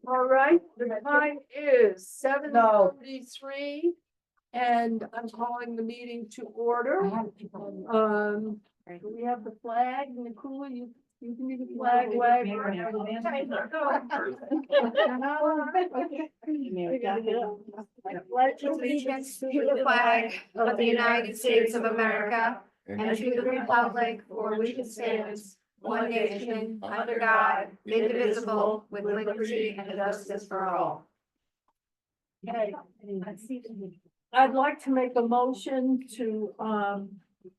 All right, the time is 7:43. And I'm calling the meeting to order. We have the flag, Nicole, you can be the flag wave. Pledge allegiance to the flag of the United States of America and to the republic for which it stands, one nation, under God, indivisible, with liberty and justice for all. Okay. I'd like to make a motion to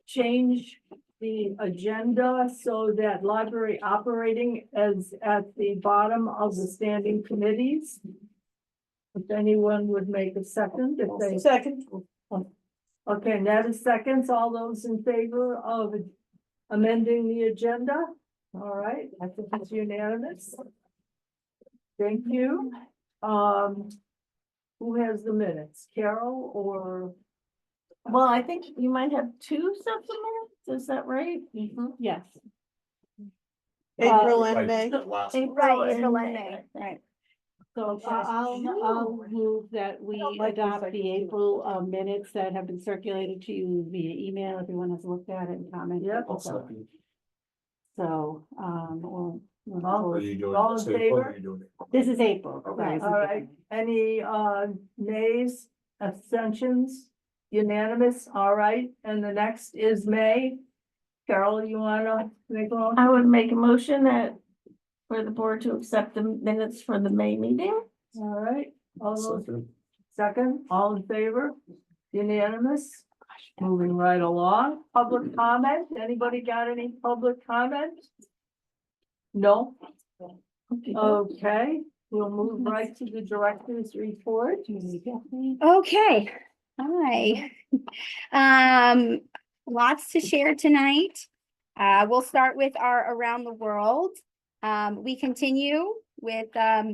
change the agenda so that library operating is at the bottom of the standing committees. If anyone would make a second, if they. Second. Okay, Nat is seconds. All those in favor of amending the agenda? All right, I think it's unanimous. Thank you. Who has the minutes, Carol or? Well, I think you might have two sets of minutes, is that right? Yes. April and May. April and May. Right. So I'll move that we adopt the April minutes that have been circulated to you via email. Everyone has looked at it and commented. Yep. So, All in favor? this is April. Okay. All right, any nays, abstentions, unanimous, all right, and the next is May. Carol, you wanna make a motion? I would make a motion that for the board to accept the minutes for the May meeting. All right, all those, second, all in favor, unanimous, moving right along, public comment, anybody got any public comment? No? Okay, we'll move right to the director's report. Okay, hi. Lots to share tonight. We'll start with our around the world. We continue with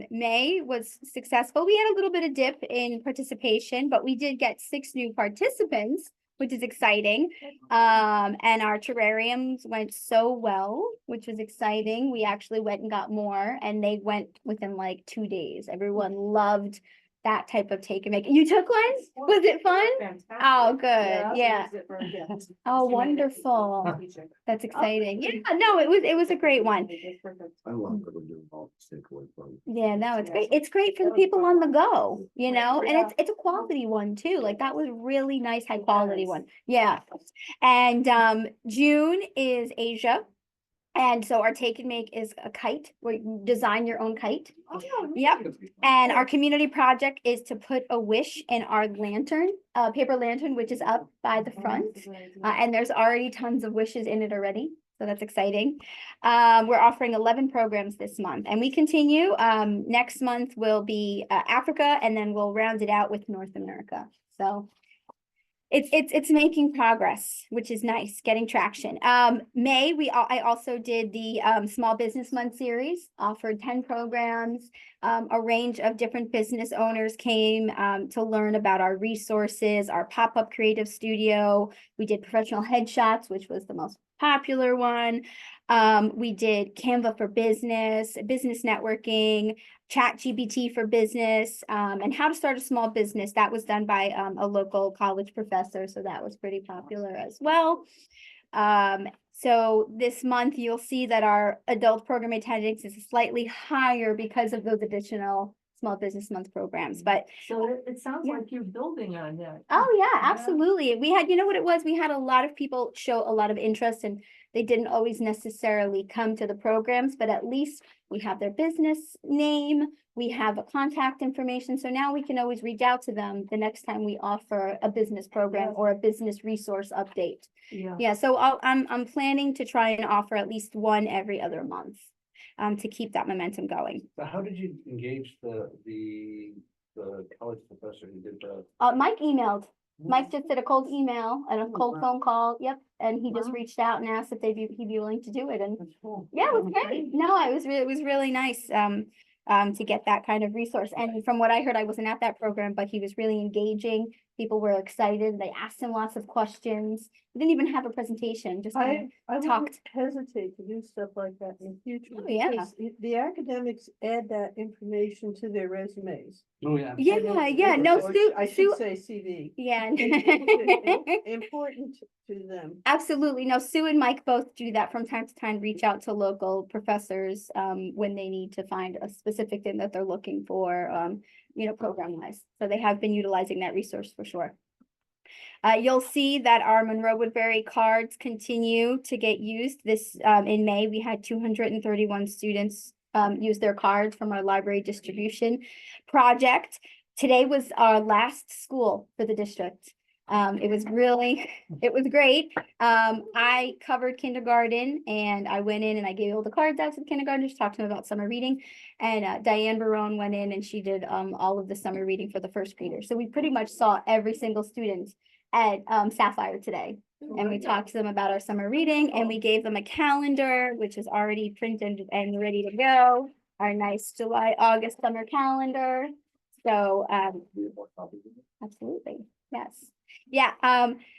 May was successful. We had a little bit of dip in participation, but we did get 6 new participants, which is exciting. And our terrariums went so well, which was exciting. We actually went and got more, and they went within like 2 days. Everyone loved that type of take and make. You took one? Was it fun? Oh, good. Yeah. Oh, wonderful. That's exciting. Yeah, no, it was a great one. I love that we're doing all this takeaway from. Yeah, no, it's great. It's great for the people on the go, you know, and it's a quality one too. Like that was really nice, high quality one. Yeah. And June is Asia. And so our take and make is a kite, where you design your own kite. Yep. And our community project is to put a wish in our lantern, paper lantern, which is up by the front. And there's already tons of wishes in it already. So that's exciting. We're offering 11 programs this month, and we continue. Next month will be Africa, and then we'll round it out with North America. So it's making progress, which is nice, getting traction. May, I also did the Small Business Month series, offered 10 programs. A range of different business owners came to learn about our resources, our pop-up creative studio. We did professional headshots, which was the most popular one. We did Canva for business, business networking, ChatGPT for business, and how to start a small business. That was done by a local college professor, so that was pretty popular as well. So this month you'll see that our adult program attendance is slightly higher because of those additional Small Business Month programs, but So it sounds like you're building on that. oh yeah, absolutely. We had, you know what it was? We had a lot of people show a lot of interest, and they didn't always necessarily come to the programs, but at least we have their business name, we have a contact information. So now we can always reach out to them the next time we offer a business program or a business resource update. Yeah, so I'm planning to try and offer at least one every other month to keep that momentum going. So how did you engage the college professor who did the? Mike emailed. Mike just did a cold email and a cold phone call. Yep. And he just reached out and asked if he'd be willing to do it. And yeah, it was great. No, it was really nice to get that kind of resource. And from what I heard, I wasn't at that program, but he was really engaging. People were excited. They asked him lots of questions. We didn't even have a presentation, just kind I of wouldn't talked. hesitate to do stuff like that in the future. Oh, yeah. because the academics add that information to their resumes. Oh, yeah. Yeah, no, Or Sue, I should Sue, say CV. yeah. Important to them. Absolutely. No, Sue and Mike both do that from time to time, reach out to local professors when they need to find a specific thing that they're looking for, program wise. So they have been utilizing that resource for sure. You'll see that our Monroe Woodbury cards continue to get used. This in May, we had 231 students use their cards from our library distribution project. Today was our last school for the district. It was great. I covered kindergarten and I went in and I gave all the cards out to the kindergartners, talked to them about summer reading. And Diane Barone went in and she did all of the summer reading for the first graders. So we pretty much saw every single student at Sapphire today. And we talked to them about our summer reading and we gave them a calendar, which is already printed and ready to go. Our nice July, August summer calendar. So absolutely, yes. Yeah,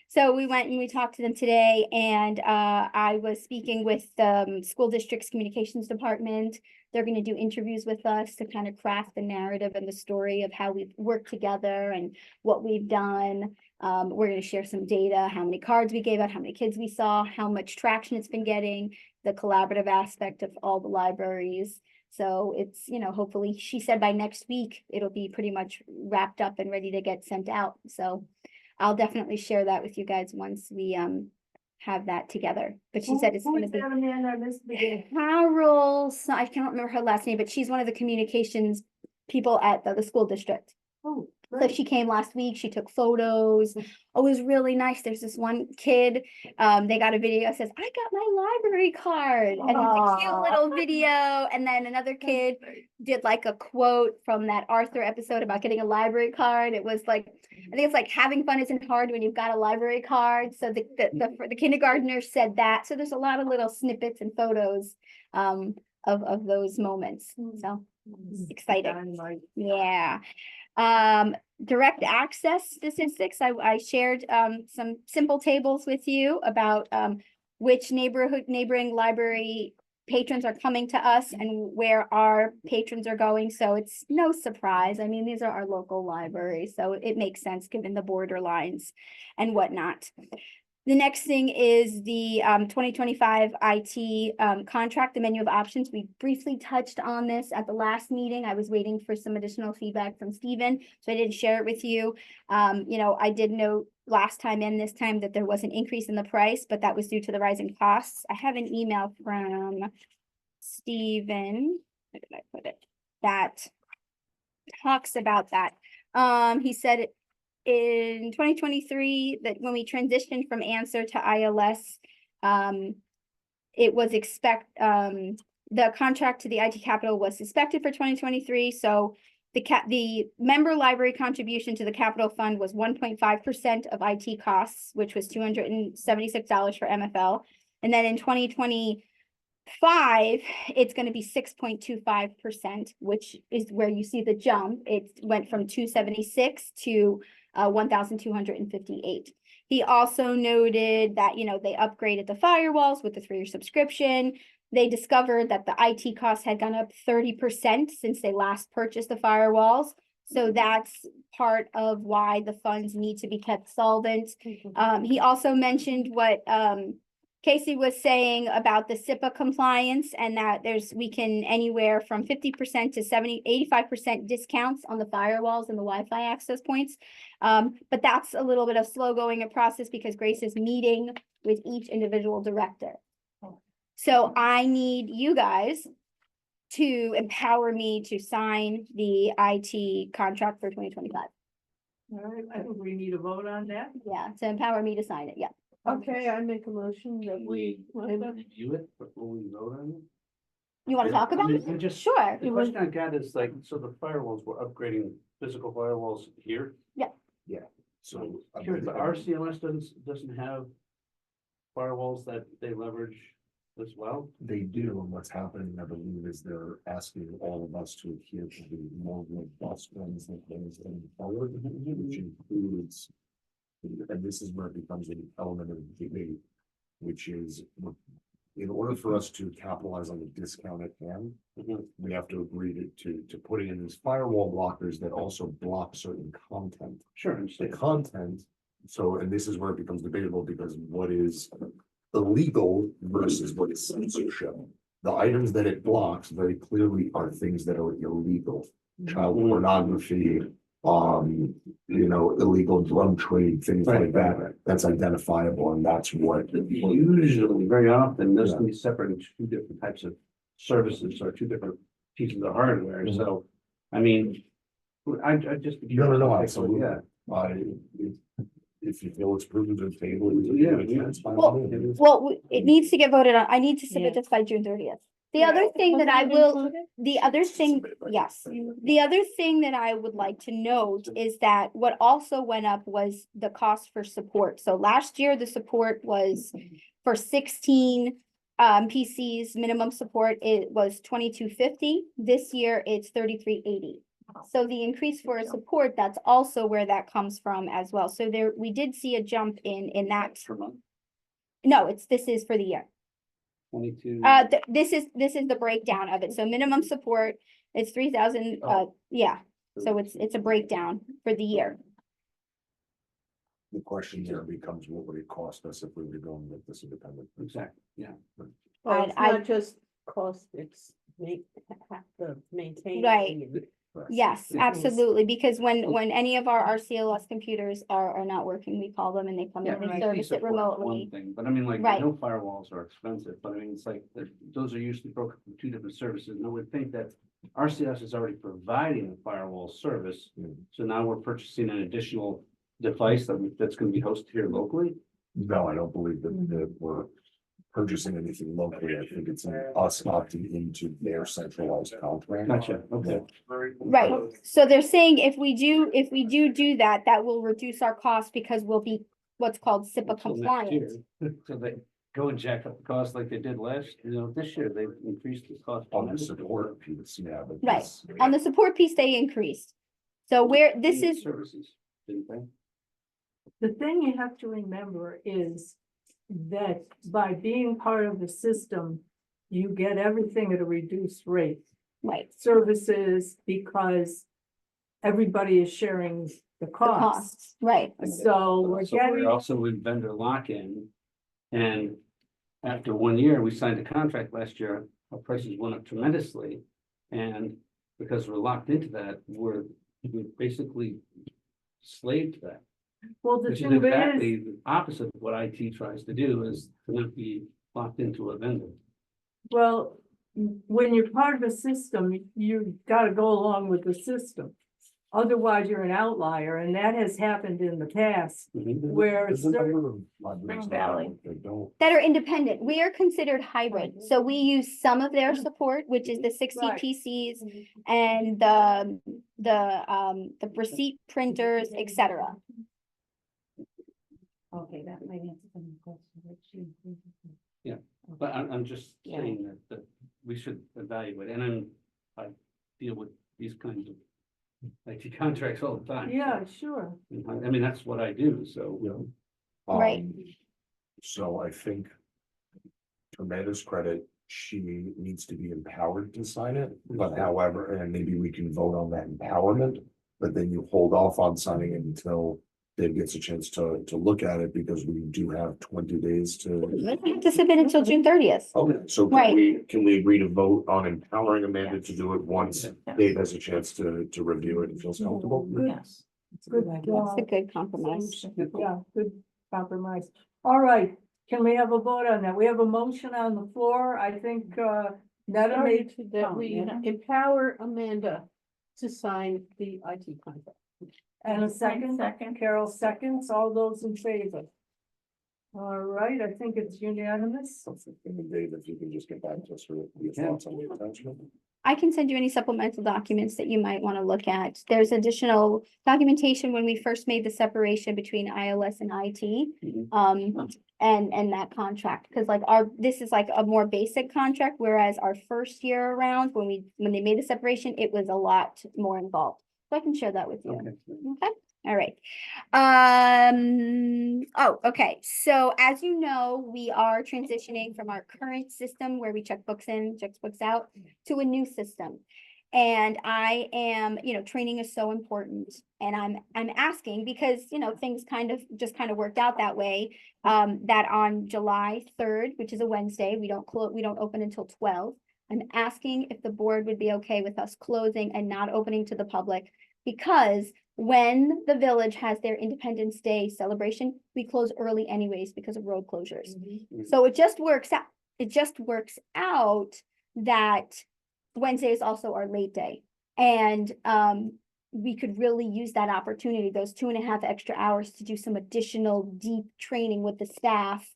so we went and we talked to them today and I was speaking with the school district's communications department. They're going to do interviews with us to kind of craft the narrative and the story of how we've worked together and what we've done. We're going to share some data, how many cards we gave out, how many kids we saw, how much traction it's been getting, the collaborative aspect of all the libraries. So it's, hopefully she said by next week, it'll be pretty much wrapped up and ready to get sent out. So I'll definitely share that with you guys once we have that together. But she said it's Who gonna is be that, Amanda? I missed the beginning. Carol, I can't remember her last name, but she's one of the communications people at the school district. Oh, So great. she came last week, she took photos. Oh, it was really nice. There's this one kid, they got a video that says, I got my library card. And it's a cute Aw. little video. And then another kid did like a quote from that Arthur episode about getting a library card. It was like, I think it's like having fun isn't hard when you've got a library card. So the kindergartner said that. So there's a lot of little snippets and photos of those moments. So exciting. Dynamite. Yeah. Direct access statistics. I shared some simple tables with you about which neighboring library patrons are coming to us and where our patrons are going. So it's no surprise. I mean, these are our local libraries, so it makes sense given the border lines and whatnot. The next thing is the 2025 IT contract, the menu of options. We briefly touched on this at the last meeting. I was waiting for some additional feedback from Stephen, so I didn't share it with you. I did note last time and this time that there was an increase in the price, but that was due to the rising costs. I have an email from Stephen, where did I put it? That talks about that. He said in 2023 that when we transitioned from Answer to ILS, it was the contract to the IT capital was suspected for 2023. So the member library contribution to the capital fund was 1.5% of IT costs, which was $276 for MFL. And then in 2025, it's going to be 6.25%, which is where you see the jump. It went from 276 to 1,258. He also noted that, they upgraded the firewalls with the 3-year subscription. They discovered that the IT costs had gone up 30% since they last purchased the firewalls. So that's part of why the funds need to be kept solvent. He also mentioned what Casey was saying about the SIPA compliance and that we can anywhere from 50% to 85% discounts on the firewalls and the Wi-Fi access points. But that's a little bit of slow going process because Grace is meeting with each individual director. So I need you guys to empower me to sign the IT contract for 2025. All right, I think we need a vote on that. Yeah, to empower me to sign it. Yeah. Okay, I make a motion that we. Review it before we vote on it? You want to talk about it? I just- Sure. The question I got is like, so the firewalls, we're upgrading physical firewalls here. So. Here, but our CLS doesn't have firewalls that they leverage as well. They do, and what's happening, I believe, is they're asking all of us to adhere to the more robust ones that those going forward, which includes and this is where it becomes an element of debate, which is, in order for us to capitalize on the discount at hand, we have to agree to put in these firewall blockers that also block certain content. Sure, The understand. content, so, and this is where it becomes debatable, because what is illegal versus what is censorship? The items that it blocks very clearly are things that are illegal. Child pornography, illegal drug trade, things like Right. that. That's identifiable, and that's what. Usually, very often, those can be separated into two different types of services or two different pieces of hardware, Mhm. so, I mean. I just. No, absolutely. Yeah. If you feel it's prudent to table. Yeah. It's fine with me. Well, it needs to get voted on. I need to submit Yeah. this by June 30th. The other thing that I will, the other thing, yes, the other thing that I would like to note is that what also went up was the cost for support. So last year, the support was for 16 PCs, minimum support, it was $22.50. This year, it's $33.80. So the increase for support, that's also where that comes from as well. So there, we did see a jump in that. Per month, No, this is for the year. 22. This is the breakdown of it. So minimum support, it's 3,000, yeah. So it's a breakdown for the year. The question here becomes, what would it cost us if we were going with this independent? Exactly, yeah. Well, it's I- not just cost, it's have to maintain. Right. and- Yes, Yeah. absolutely, because when any of our RCLS computers are not working, we call them and they come in and they IT service it support is One remotely. thing, but I mean, like, Right. I know firewalls are expensive, but I mean, it's like, those are usually broken from two different services, and I would think that. RCS is already providing a firewall service, Mm. so now we're purchasing an additional device that's gonna be hosted here locally. No, I don't believe that we're purchasing anything locally. I think it's us opting into their centralized contract. Gotcha, okay. Right, so they're saying if we do that, that will reduce our cost because we'll be what's called SIPA Until next compliant. year. So they go and jack up the cost like they did this year, they've increased the cost. On the support piece, yeah, but. Right. this- On the support piece, they increased. So where this is, Services, didn't they? The thing you have to remember is that by being part of the system, you get everything at a reduced rate. right, Services, because everybody is sharing the the costs. costs, right, So we're So we're getting, also in vendor lock-in. And after 1 year, we signed a contract last year, our prices went up tremendously. And because we're locked into that, we're basically slave to that. well, the Which is thing is, exactly the opposite of what IT tries to do, is to not be locked into a vendor. well, when you're part of a system, you gotta go along with the system. Otherwise, you're an outlier, and that has happened in the past, where There's a certain, number of libraries that don't. that are independent. We are considered hybrid. So we use some of their support, which is the 60 Right. PCs and the receipt printers, etc. Okay, that might answer some questions. But I'm just Yeah. saying that we should evaluate, and I deal with these kinds of IT contracts all the time. so, yeah, sure. I mean, that's what I do, so. You know? Right. So I think. To Amanda's credit, she needs to be empowered to sign it, but however, and maybe we can vote on that empowerment. But then you hold off on signing it until Dave gets a chance to look at it, because we do have 20 days to. We don't have to submit until June 30th. Okay, so Right. can we agree to vote on empowering Amanda to do it once Dave has a chance to review it and feels comfortable? Yes. Good, That's a good compromise. yeah, good compromise. All right, can we have a vote on that? We have a motion on the floor. I think, Netta made. That we empower Amanda to sign the IT contract. And a second, Carol seconds, all those in favor. All right, I think it's unanimous. And Dave, if you can just get back to us with your thoughts on the attachment. I can send you any supplemental documents that you might want to look at. There's additional documentation when we first made the separation between iOS and IT. Mhm. And that contract, because like this is like a more basic contract, whereas our first year around, when they made the separation, it was a lot more involved. So I can share that with you. Okay. Okay, All right. Oh, okay. So as you know, we are transitioning from our current system where we check books in, check books out to a new system. And I am, training is so important. And I'm asking because, things kind of worked out that way. That on July 3rd, which is a Wednesday, we don't open until 12. I'm asking if the board would be okay with us closing and not opening to the public, because when the village has their Independence Day celebration, we close early anyways because of road closures. So it just works out that Wednesday is also our late day. And we could really use that opportunity, those 2.5 extra hours, to do some additional deep training with the staff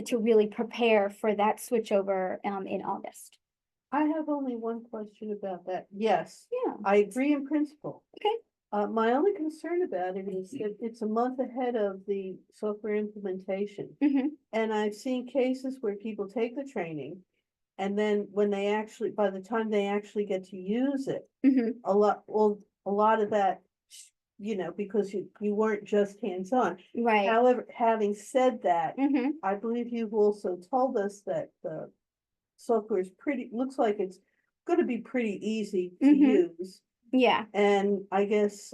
to really prepare for that switchover in August. I have only one question about that. Yes, Yeah. I agree in principle. Okay. My only concern about it is that it's a month ahead of the software implementation. Mhm. And I've seen cases where people take the training, and then when by the time they actually get to use it, Mhm. a lot of that, because you weren't just hands-on. Right. However, having said that, Mhm. I believe you've also told us that the software is looks like it's gonna be pretty easy to Mhm. use. Yeah. And I guess,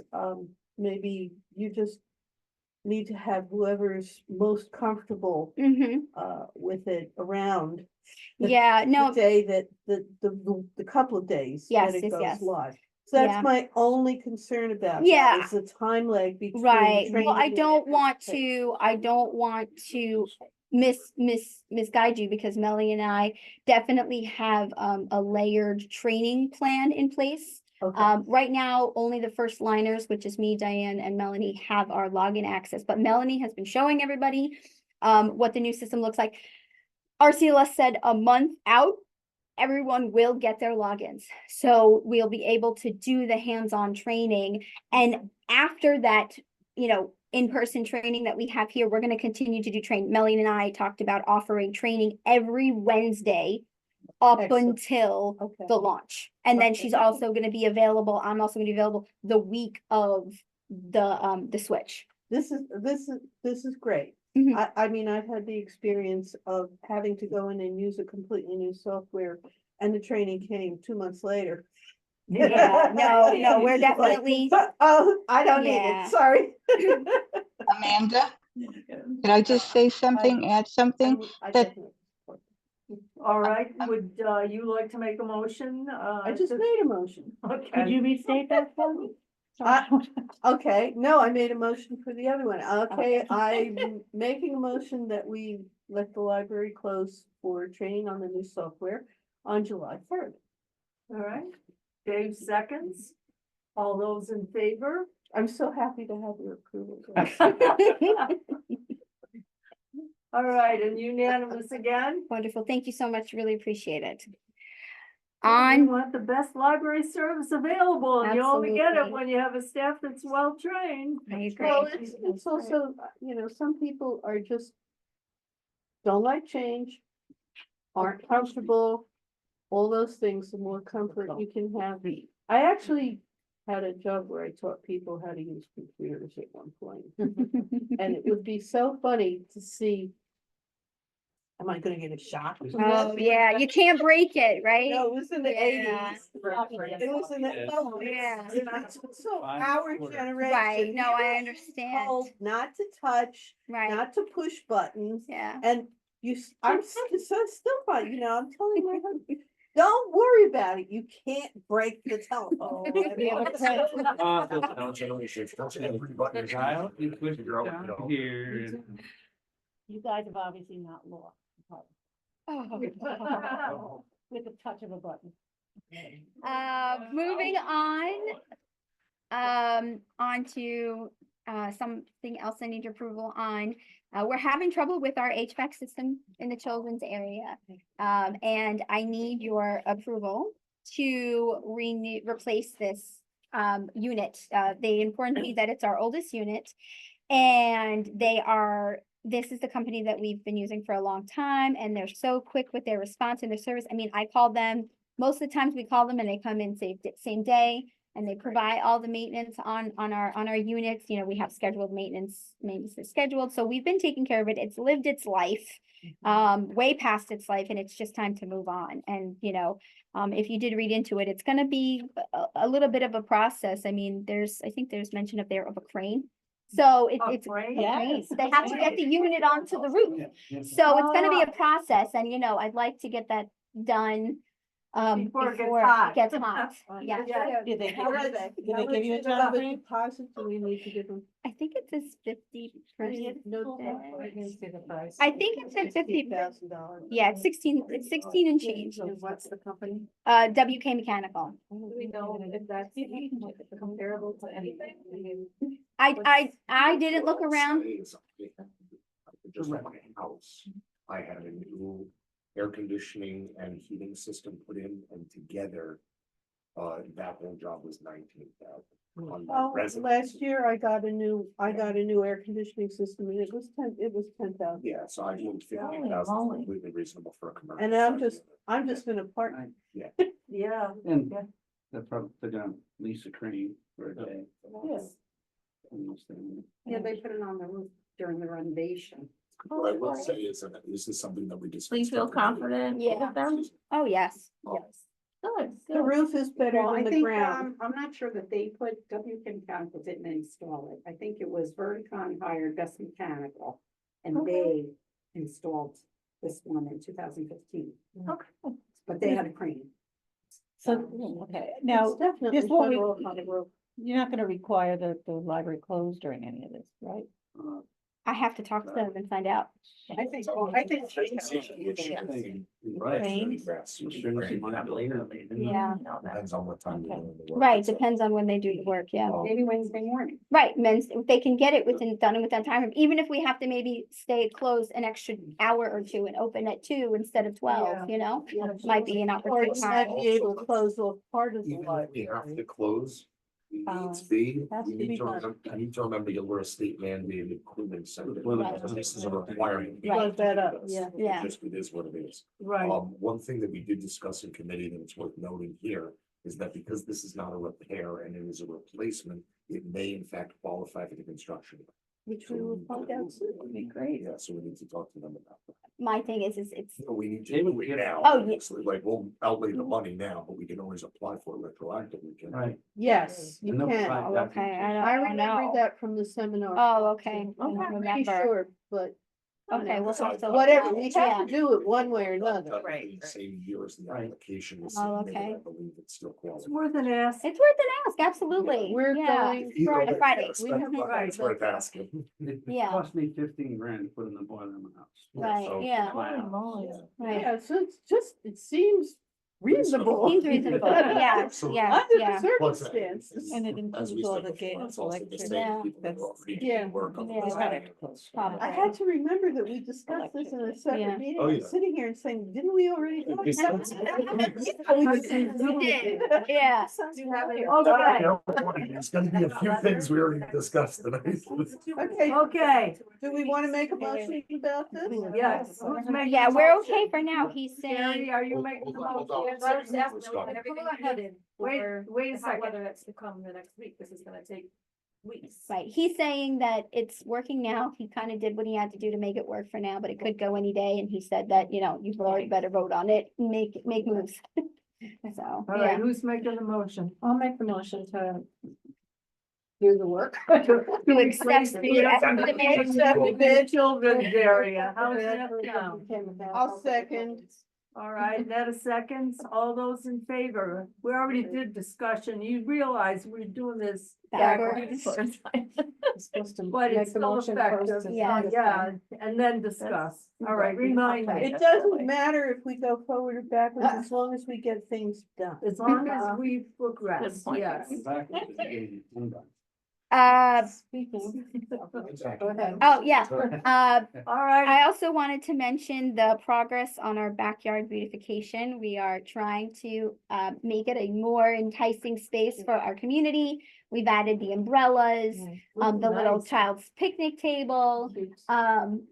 maybe you just need to have whoever's most comfortable, Mhm. with it around. Yeah. The No. day that, the couple of days Yes, that it yes, goes yes. live. So that's Yeah. my only concern about that, Yeah. is the time lag between Right. training. Well, I and don't want implementation. to misguide you, because Melanie and I definitely have a layered training plan in place. Okay, Right now, only the first liners, which is me, Diane, and Melanie, have our login access, but Melanie has been showing everybody what the new system looks like. RCLS said a month out, everyone will get their logins. So we'll be able to do the hands-on training. And after that, in-person training that we have here, we're going to continue to do training. Melanie and I talked about offering training every Wednesday up Excellent. until okay. the launch. And then Okay. she's also going to be available. I'm also going to be available the week of the switch. This is great. Mhm. I mean, I've had the experience of having to go in and use a completely new software, and the training came 2 months later. Yeah, no, we're Like, definitely, oh, I don't need Yeah. it, sorry. Amanda, could I just say something, add something? I that- definitely support All right, would you like to make a motion? I just made a motion. Okay. Could you restate that for me? Okay, no, I made a motion for the other one. Okay, I'm making a motion that we let the library close for training on the new software on July 3rd. All right, Dave seconds. All those in favor? I'm so happy to have your approval. All right, and unanimous again? wonderful. Thank you so much. Really appreciate it. We On, want the best library service available, and you only get it Absolutely. when you have a staff that's well-trained. I agree. Well, it's also, some people are just don't like change, aren't comfortable, all those things, the more comfort you can have. I actually had a job where I taught people how to use computers at one point. And it would be so funny to see, am I gonna get a shot? Oh, yeah, you can't break it, right? No, it was in the Yeah. eighties. It was in the. Yeah. So our generation. Right, no, we I were understand. told not to touch, Right, not to push buttons, yeah. and I'm still fine, I'm telling my husband, don't worry about it, you can't break the telephone. Dial, you push it Figure out, down here. You guys have obviously not lost. Oh. With the touch of a button. Moving on to something else I need your approval on. We're having trouble with our HVAC system in the children's area. And I need your approval to replace this unit. They informed me that it's our oldest unit, and this is the company that we've been using for a long time, and they're so quick with their response and their service. I mean, I called them, most of the times we call them and they come in same day, and they provide all the maintenance on our units. You know, we have scheduled maintenance is scheduled, so we've been taking care of it. It's lived its life, way past its life, and it's just time to move on. And, you know, if you did read into it, it's gonna be a little bit of a process. I mean, I think there's mention of a crane. So it's a Right? crane. So they have to get the unit onto the roof. So it's gonna be a process, and, you know, I'd like to get that done Before before it gets hot. it gets hot. Yeah, Did they How are give they? you, did they give you a How time much frame? deposit do we need to give them? I think it says 50%. No. I think it said 50. $50,000. Yeah, it's 16 and change. And what's the company? WK Mechanical. Do we know if that's comparable to anything? I didn't look around. Just like my house, I had a new air conditioning and heating system put in, and together, that whole job was 19,000. On my Oh, resident. last year I got a new air conditioning system and it was 10,000. Yeah, so I think 15,000 is completely reasonable for a commercial. And I'm just gonna park. Yeah. And they're gonna lease a crane for a day. Yes. Yeah, they put it on the roof during the renovation. What I will say is that this is something that we discussed. Please feel confident Yeah. with them. Oh, yes. Yes. Good, The good. roof is better Well, I than the think, ground. I'm not sure that they put, WK Mechanical didn't install it. I think it was Verticon hired Best Mechanical. And they installed this one in 2015. Okay. But they had a crane. So, okay, now, It's definitely just what we- federal on the roof. you're not gonna require that the library close during any of this, right? I have to talk to them and find out. I think. Right. Crane? Yeah. Depends on what time. you're doing the work. Right, depends on when they do the work, yeah. Maybe Wednesday morning. Right, men's, if they can get it done in within time, even if we have to maybe stay closed an extra hour or two and open at 2 instead of 12, you know? Might be an Or opportunity. you might be able to close off part of the Even if we library. have to close, we Um, need to be, has we to need be to done. remember, I need to remember that we're a state mandated cooling center. Right. This is a requirement. Right. Plug that up, yeah. Yeah. It is what it is. Right. One thing that we did discuss in committee that it's worth noting here is that because this is not a repair and it is a replacement, it may in fact qualify for the construction. Which we will find out soon. Would be great. Yeah, so we need to talk to them about that. My thing is it's, So we need to They would do it give- now, Oh, yeah. obviously, like we'll outlay the money now, but we can always apply for it retroactively. can we? Right. Yes, you And they'll can. provide oh, okay, I I don't remember know. that from the seminar. Oh, okay. I I'm don't pretty remember. sure, but Okay, well, So- so whatever, we Yeah. have to do it one way or another. That Right, would be the right. Same year as the Right. application was Oh, submitted, okay. I believe it's still It's qualified. worth an ask. It's worth an ask, absolutely. We're Yeah. going Either way, Friday. yes, We that- have Friday. That's worth asking. It Yeah. cost me 15 grand to put in the boiler in my house. Right, So- yeah, Holy right. Yeah, so it's just, it seems reasonable. Seems reasonable, yeah, Absolutely. yeah, Under yeah. the Plus, circumstances. And it as we includes all said the before, gas, it's also the electric. same Yeah. people that are already doing Yeah. work on the Yeah. design. Probably. I had to remember that we discussed this in a Yeah. separate meeting, Oh, I'm yeah. sitting here and saying, didn't we already? talk It's- about it's- that?" We did, yeah. Okay. There's gonna be a few things we already discussed tonight. Okay, Okay, do we want to make a motion about this? yes. Who's making Yeah, the we're motion? okay for now. He's Gary, saying, are you Hold- making the hold on, motion? hold on. Wait a second. Whether it's to come the next week, this is gonna take weeks. right, he's saying that it's working now. He kind of did what he had to do to make it work for now, but it could go any day. And he said that, you know, you better vote on it, make moves. So, All right, yeah. who's making the motion? I'll make the motion to Do the work. To accept the estimate. Accept the children's area. How's that sound? I'll second. All right, that a second. All those in favor? We already did discussion. You realize we're doing this Backwards. backwards. Supposed to But it's make the still motion effective. first and Yeah. then Yeah, and then discuss. All right, remind me. It doesn't matter if we go forward or backwards, as long as we get things done. As long as we progress, Good point. yes. Back to the 80, I'm done. Speaking. Exactly. Go ahead. Oh, yeah. All right, I also wanted to mention the progress on our backyard beautification. We are trying to make it a more enticing space for our community. We've added the umbrellas, the little nice. child's picnic table.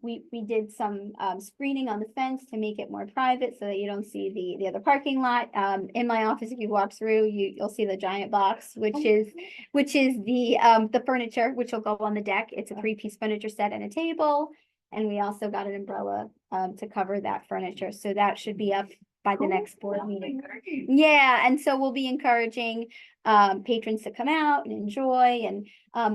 We did some screening on the fence to make it more private so that you don't see the other parking lot. In my office, if you walk through, you'll see the giant box, which is the furniture, which will go on the deck. It's a 3-piece furniture set and a table. And we also got an umbrella to cover that furniture. So that should be up by the next board meeting. Yeah, and so we'll be encouraging patrons to come out and enjoy. And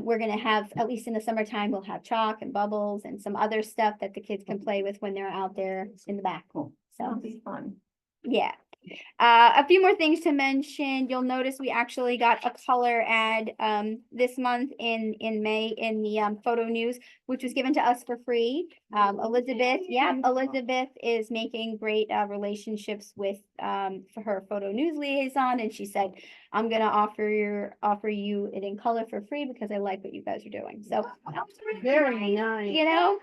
we're gonna have, at least in the summertime, we'll have chalk and bubbles and some other stuff that the kids can play with when they're out there in the back. Cool. That'll So, be fun. yeah. A few more things to mention. You'll notice we actually got a color ad this month in May in the photo news, which was given to us for free. Elizabeth is making great relationships with for her photo news liaison, and she said, I'm gonna offer you it in color for free because I like what you guys are doing. So that was really Very nice, nice. you know?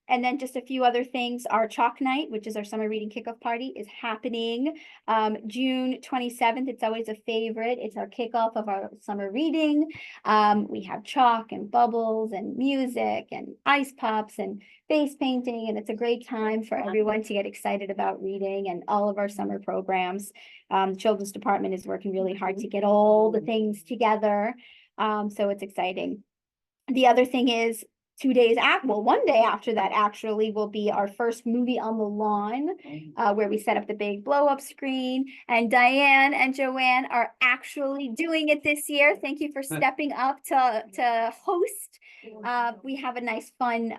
And then just a few other things. Our chalk night, which is our summer reading kickoff party, is happening June 27th. It's always a favorite. It's our kickoff of our summer reading. We have chalk and bubbles and music and ice pops and face painting, and it's a great time for everyone to get excited about reading and all of our summer programs. Children's department is working really hard to get all the things together. So it's exciting. The other thing is 1 day after that actually will be our first movie on the lawn, where we set up the big blow up screen, and Diane and Joanne are actually doing it this year. Thank you for stepping up to host. We have a nice fun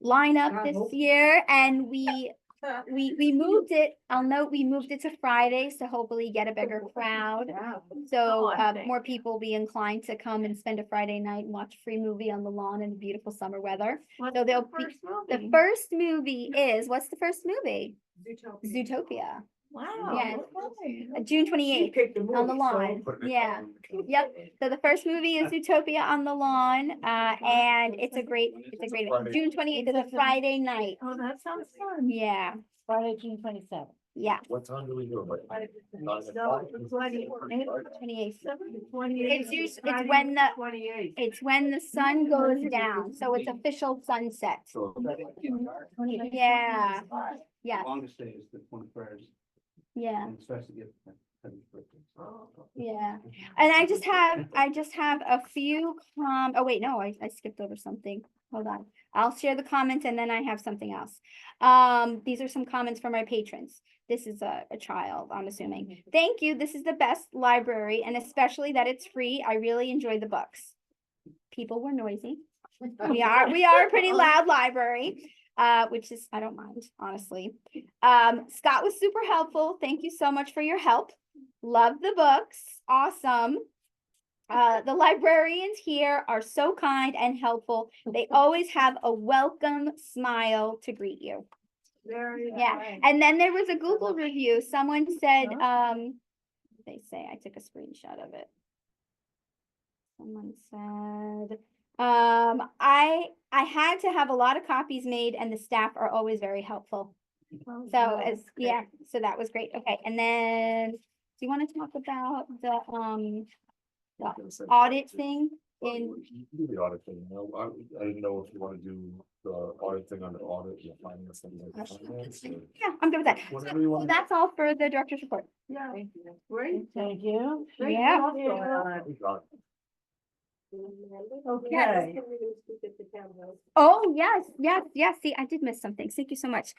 lineup this year, and we moved it. I'll note we moved it to Fridays to hopefully get a bigger crowd. So more people will be inclined to come and spend a Friday night and watch a free movie on the lawn in beautiful summer weather. So there'll be the first movie is, what's the first movie? Zootopia. Wow. Yes. June 28th on the lawn. Yeah. Yep. So the first movie is Zootopia on the lawn, and it's a great. June 28th is a Friday night. Oh, that sounds fun. Yeah. Friday, June 27th. Yeah. What time do we do it? No, the 28th. It's It's when the sun goes down, so it's official sunset. Yeah. Yeah. Longest day is the 21st. Yeah. And it starts to get. Yeah. And I just have a few oh wait, no, I skipped over something. Hold on. I'll share the comments and then I have something else. These are some comments from our patrons. This is a child, I'm assuming. Thank you. This is the best library, and especially that it's free. I really enjoyed the books. People were noisy. We are a pretty loud library. Which is, I don't mind, honestly. Scott was super helpful. Thank you so much for your help. Love the books. Awesome. The librarians here are so kind and helpful. They always have a welcome smile to greet you. Very Yeah. nice. And then there was a Google review. Someone said, they say, I took a screenshot of it. Someone said, I had to have a lot of copies made and the staff are always very helpful. So so that was great. Okay, and then do you want to talk about the audit thing in? The audit thing, I didn't know if you want to do the audit thing on the audit, the finance thing. Like finance, or Yeah, I'm good with that. whatever you So want. that's all for the director's report. Yeah, great. Thank you. Great Yeah. job, Joanna. Okay. Oh, yes. See, I did miss something. Thank you so much.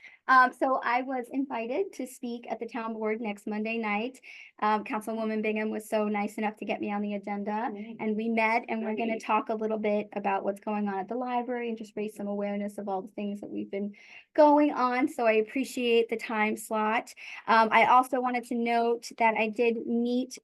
So I was invited to speak at the town board next Monday night. Councilwoman Bingham was so nice enough to get me on the agenda, and we met, and we're gonna talk a little bit about what's going on at the library and just raise some awareness of all the things that we've been going on. So I appreciate the time slot. I also wanted to note that I did meet,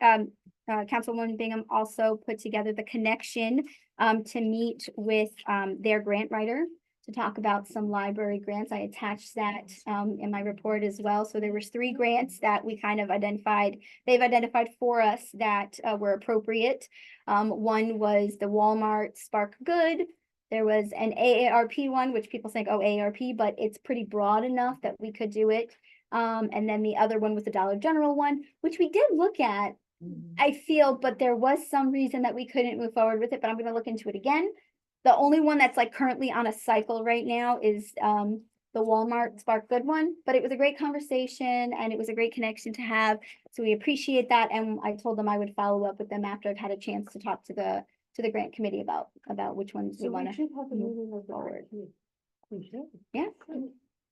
Councilwoman Bingham also put together the connection to meet with their grant writer to talk about some library grants. I attached that in my report as well. So there was 3 grants that we kind of identified. They've identified for us that were appropriate. One was the Walmart Spark Good. There was an AARP one, which people think, oh, AARP, but it's pretty broad enough that we could do it. And then the other one was the Dollar General one, which we did look at, I feel, but there was some reason that we couldn't move forward with it, but I'm gonna look into it again. The only one that's like currently on a cycle right now is the Walmart Spark Good one, but it was a great conversation and it was a great connection to have. So we appreciate that. And I told them I would follow up with them after I've had a chance to talk to the grant committee about which ones we So we wanna. should have a move meeting of the forward. grant committee. We should. Yeah.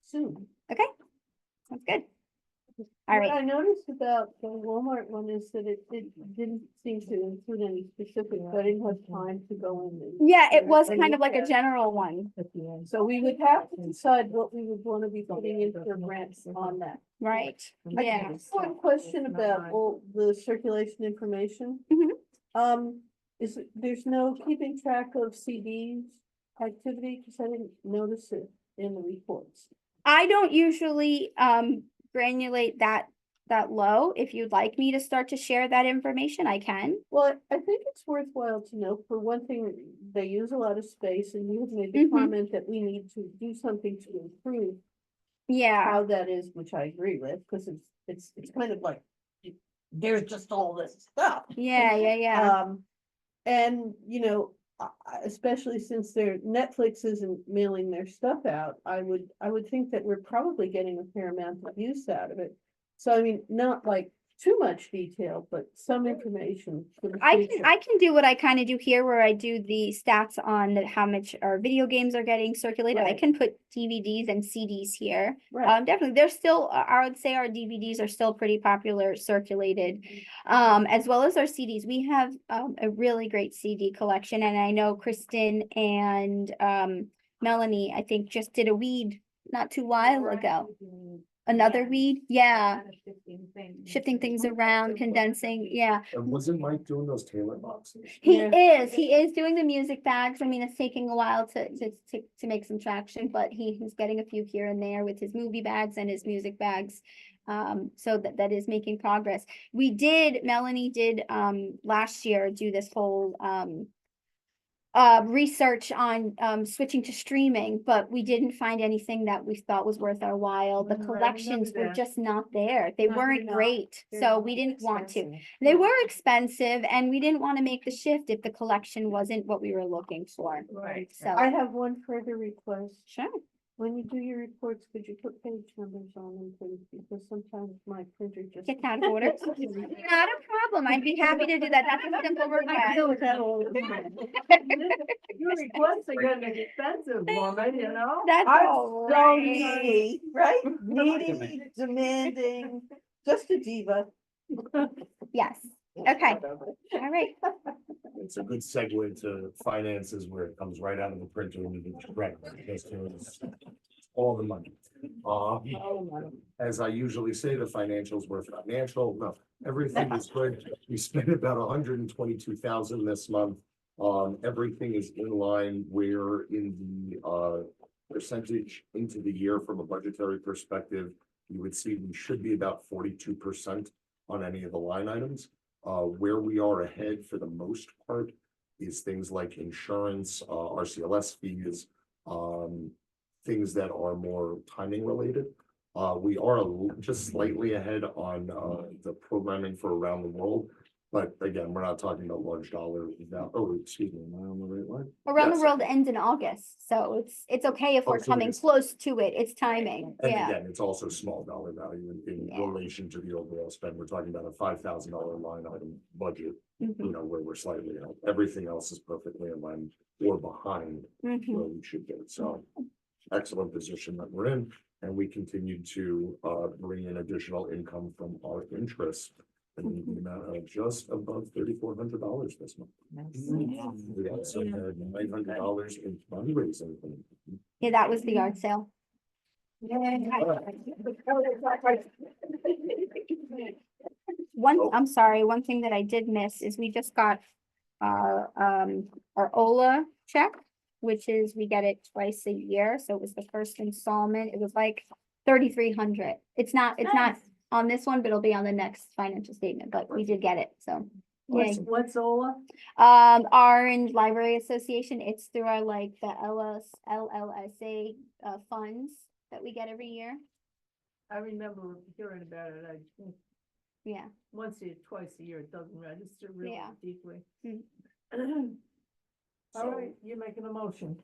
Soon. Okay, sounds good. All What right. I noticed about the Walmart one is that it didn't seem to include any specifics. I didn't have time to go in. Yeah, it was and kind of look like a at- general one, So we would have to decide what we would want to be putting in for grants on that. right? I Yeah. just have one question about all the circulation information. Mhm. There's no keeping track of CDs activity, because I didn't notice it in the reports. I don't usually granulate that low. If you'd like me to start to share that information, I can. Well, I think it's worthwhile to know, for one thing, they use a lot of space, and you have made the Mhm. comment that we need to do something to improve Yeah, how that is, which I agree with, because it's kind of like, there's just all this stuff. yeah. And, especially since Netflix isn't mailing their stuff out, I would think that we're probably getting a fair amount of use out of it. So I mean, not like too much detail, but some information for the future. I can do what I kind of do here where I do the stats on how much our video games are getting circulated. I Right. can put DVDs and CDs here. Right. Definitely, they're still, I would say our DVDs are still pretty popular circulated. As well as our CDs. We have a really great CD collection, and I know Kristen and Melanie, I think, just did a weed not too while ago. Another weed, yeah, shifting things around, condensing, yeah. And wasn't Mike doing those Taylor boxes? He Yeah. is doing the music bags. I mean, it's taking a while to make some traction, but he's getting a few here and there with his movie bags and his music bags. So that is making progress. Melanie did last year do this whole research on switching to streaming, but we didn't find anything that we thought was worth our while. The Mm, I collections remember were that. just not there. They No, weren't they're not. great, They're so we didn't want to. expensive. They were expensive and we didn't want to make the shift if the collection wasn't what we were looking for. Right. So, I have one further request. sure. When you do your reports, could you put page numbers on them, please? Because sometimes my printer just. Gets out of order. Not a problem. I'd be happy to do that. That's a simple I request. deal with that all the time. Your requests are getting expensive, woman, you know? That's I'm all so right. needy, right? Needy, demanding, just a diva. Yes. Okay. All right. It's a good segue to finances where it comes right out of the printer and you can direct it. Just to- all the money. As I usually say, the financials were financial. No, everything is good. We spent about 122,000 this month. Everything is in line. We're in the percentage into the year from a budgetary perspective. You would see we should be about 42% on any of the line items. Where we are ahead for the most part is things like insurance, RCLS fees, things that are more timing related. We are just slightly ahead on the programming for around the world. But again, we're not talking about large dollar. Excuse me, am I on the right line? Around the Yes. World ends in August, so it's okay if we're Oh, so it coming is. close to it. It's timing. And Yeah. again, it's also small dollar value in Yeah. relation to the overall spend. We're talking about a $5,000 line item budget, Mhm, where we're slightly out. Everything else is perfectly in line or behind mhm. where we should get. So excellent position that we're in, and we continue to bring in additional income from our interest. And the amount of just above $3,400 this month. We also had $900 in fundraising. Yeah, that was the yard sale. I'm sorry, one thing that I did miss is we just got our OLA check. which is we get it twice a year. So it was the first installment. It was like 3,300. It's not on this one, but it'll be on the next financial statement, but we did get it, so. yay. What's Ola? Orange Library Association, it's through our like the LLSA funds that we get every year. I remember hearing about it. I think Yeah. once or twice a year, it doesn't register really Yeah. deeply. Mm. All right, you're making a motion.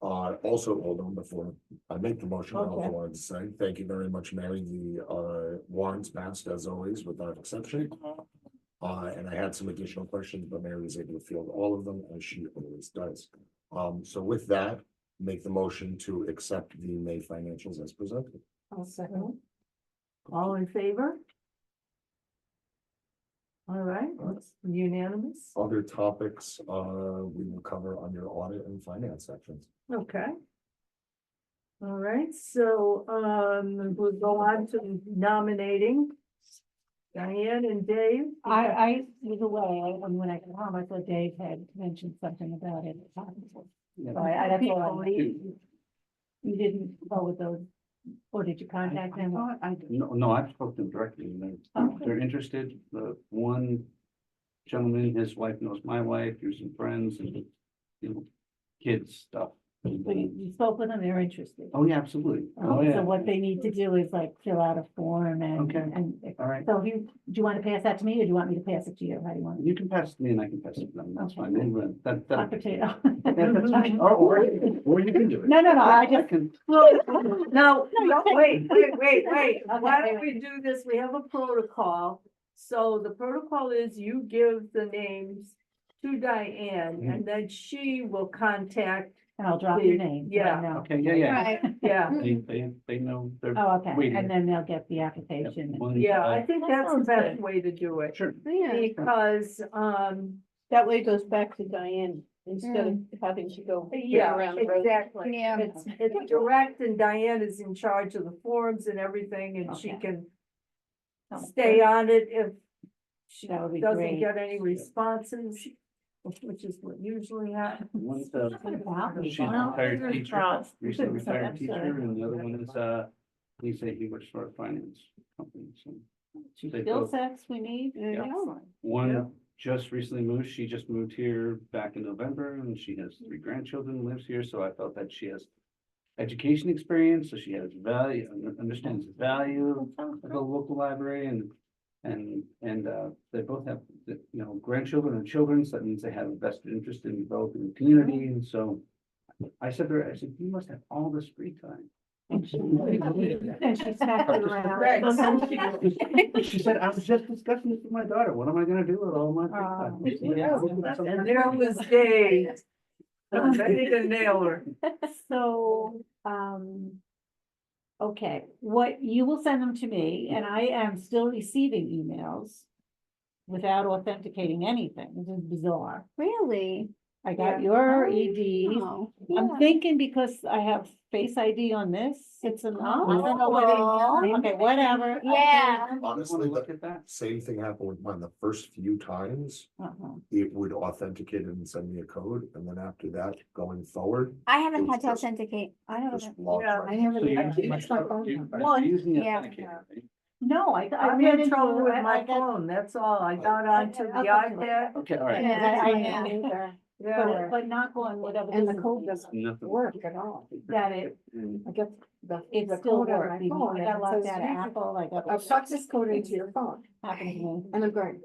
Also, hold on, before I make the motion, I also Okay. wanted to say, thank you very much, Mary, the warrants passed as always without exception. And I had some additional questions, but Mary was able to field all of them, as she always does. So with that, make the motion to accept the May financials as presented. I'll second. All in favor? All right, that's unanimous. Other topics, we will cover under audit and finance sections. Okay. All right, so, we'll go on to nominating. Diane and Dave. I was away, and when I got home, I thought Dave had mentioned something about it. So that's all I. You didn't go with those, or did you contact them? No, I've spoken to them directly, and they're interested. The one gentleman, his wife knows my wife, through some friends and, you know, kids stuff. So you spoke with them, they're interested. Oh, yeah, absolutely. Oh, So yeah. what they need to do is like fill out a form and. Okay. And All right. so do you want to pass that to me, or do you want me to pass it to you? How do you want? You can pass it to me and I can pass it to them. That's Okay. fine. They run- That, Hot that. potato. That's fine. Or you can do it. No, I just. can. No, wait. Okay, Why don't wait. we do this? We have a protocol. So the protocol is you give the names to Diane and then she will contact, And I'll drop your name. so I Yeah. know. Okay, yeah. Right. yeah. They know they're. Oh, okay, waiting. and then they'll get the application. and- One, Yeah, I think that's the sounds best good. way to do it. Sure. Yeah. Because, That way it goes back to Diane instead of having to go yeah, around the road. exactly. Yeah. It's direct and Diane is in charge of the forms and everything and she Okay. can Sounds stay good. on it if she That would be doesn't great. get any responses, which is what usually happens. One's Wow. she's a Well, retired fingers teacher, crossed. recently So retired that's teacher, good. and the other one is, Lisa, he works for a finance company, so. They Skill both- sets we need. Yeah. Yeah. One just recently moved, she just moved here back in November, and she has 3 grandchildren, lives here, so I felt that she has education experience, so she has value, understands the value of the local library, and they both have, you know, grandchildren and children, so that means they have a vested interest in developing the community, and so I said to her, I said, you must have all this free time. And she smacked it around. She said, I was just discussing this with my daughter, what am I gonna do with all my free time? I said, "Yeah, we'll put something And there was Dave. Ready to nail her. So, okay, what, you will send them to me, and I am still receiving emails without authenticating anything. This is bizarre. Really? I got Yeah. your Oh, ED. Oh, I'm yeah. thinking because I have Face ID on this, it's enough. I don't know Oh. what okay, whatever. Yeah. You wanna Honestly, look the at that? same thing happened with mine. The first few times, Uh-huh. it would authenticate it and send me a code, and then after that, going forward, I haven't had to Just- authenticate. I just haven't. log Yeah, right. I haven't, So you're I using changed my phone you're number. using the Yeah. authenticator, right? No, I I'm ran in trouble into, with I my got. phone, that's all. I got onto the Okay. iPad. Okay, all right. Yeah, Yeah. but not going whatever. And this the is. code doesn't Nothing. work at all. That it, I get the it the still code on works. my even phone I and got it locked says out of user- Apple, I got. I've got this code into your phone Happened to me. and I'm going.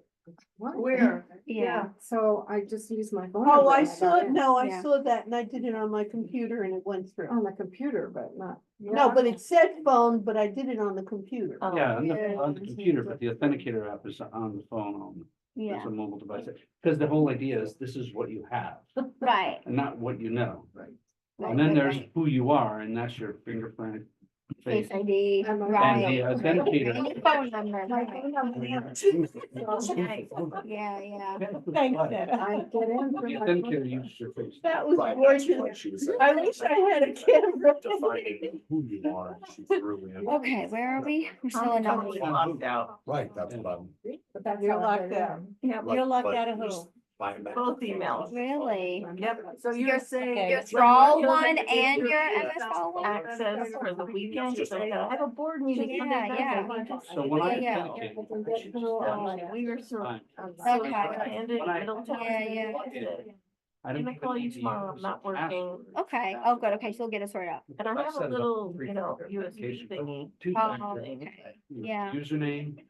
What? Where? Yeah. So I just used my phone. Oh, number I and saw, got in. no, I Yeah. saw that and I did it on my computer and it went through. On the computer, but not. No, but it said phone, but I did it on the computer. Yeah, on yeah. the computer, but the authenticator app is on the phone, Yeah. there's a mobile device. Because the whole idea is this is what you have, Right. and not what you know. Right. And then there's who you are, and that's your fingerprint, face, Face ID. And the- and Right. the And authenticator. your phone number. My Right. phone number. Yeah, yeah. Thanks, Ned. I get in. The through my authenticator phone. uses your face. That was Right, that's what gorgeous. she was saying. I wish I had a camera. Defining who you are, she threw in. Okay, where are we? We're still in totally nominating. Right, that's what I'm. But that's You're how I locked get out. in. Yeah, Right, you're locked but out of there's- who? Both emails. Really? Yep, so you're saying. Your when Scroll you're one looking and into your the MS Scroll one? Access for the weekend, so I have a board meeting. Yeah, Monday, yeah. Thursday. So when I Yeah. authenticate, We are so. Fine. Okay. I I'm don't gonna call you even need to tomorrow, I'm use not password. working. Okay, oh, good, okay, so we'll get it sorted out. And I I've have set a it up little, for you know, free USB verification. thingy. Two Oh, things. okay. Your Yeah. Username,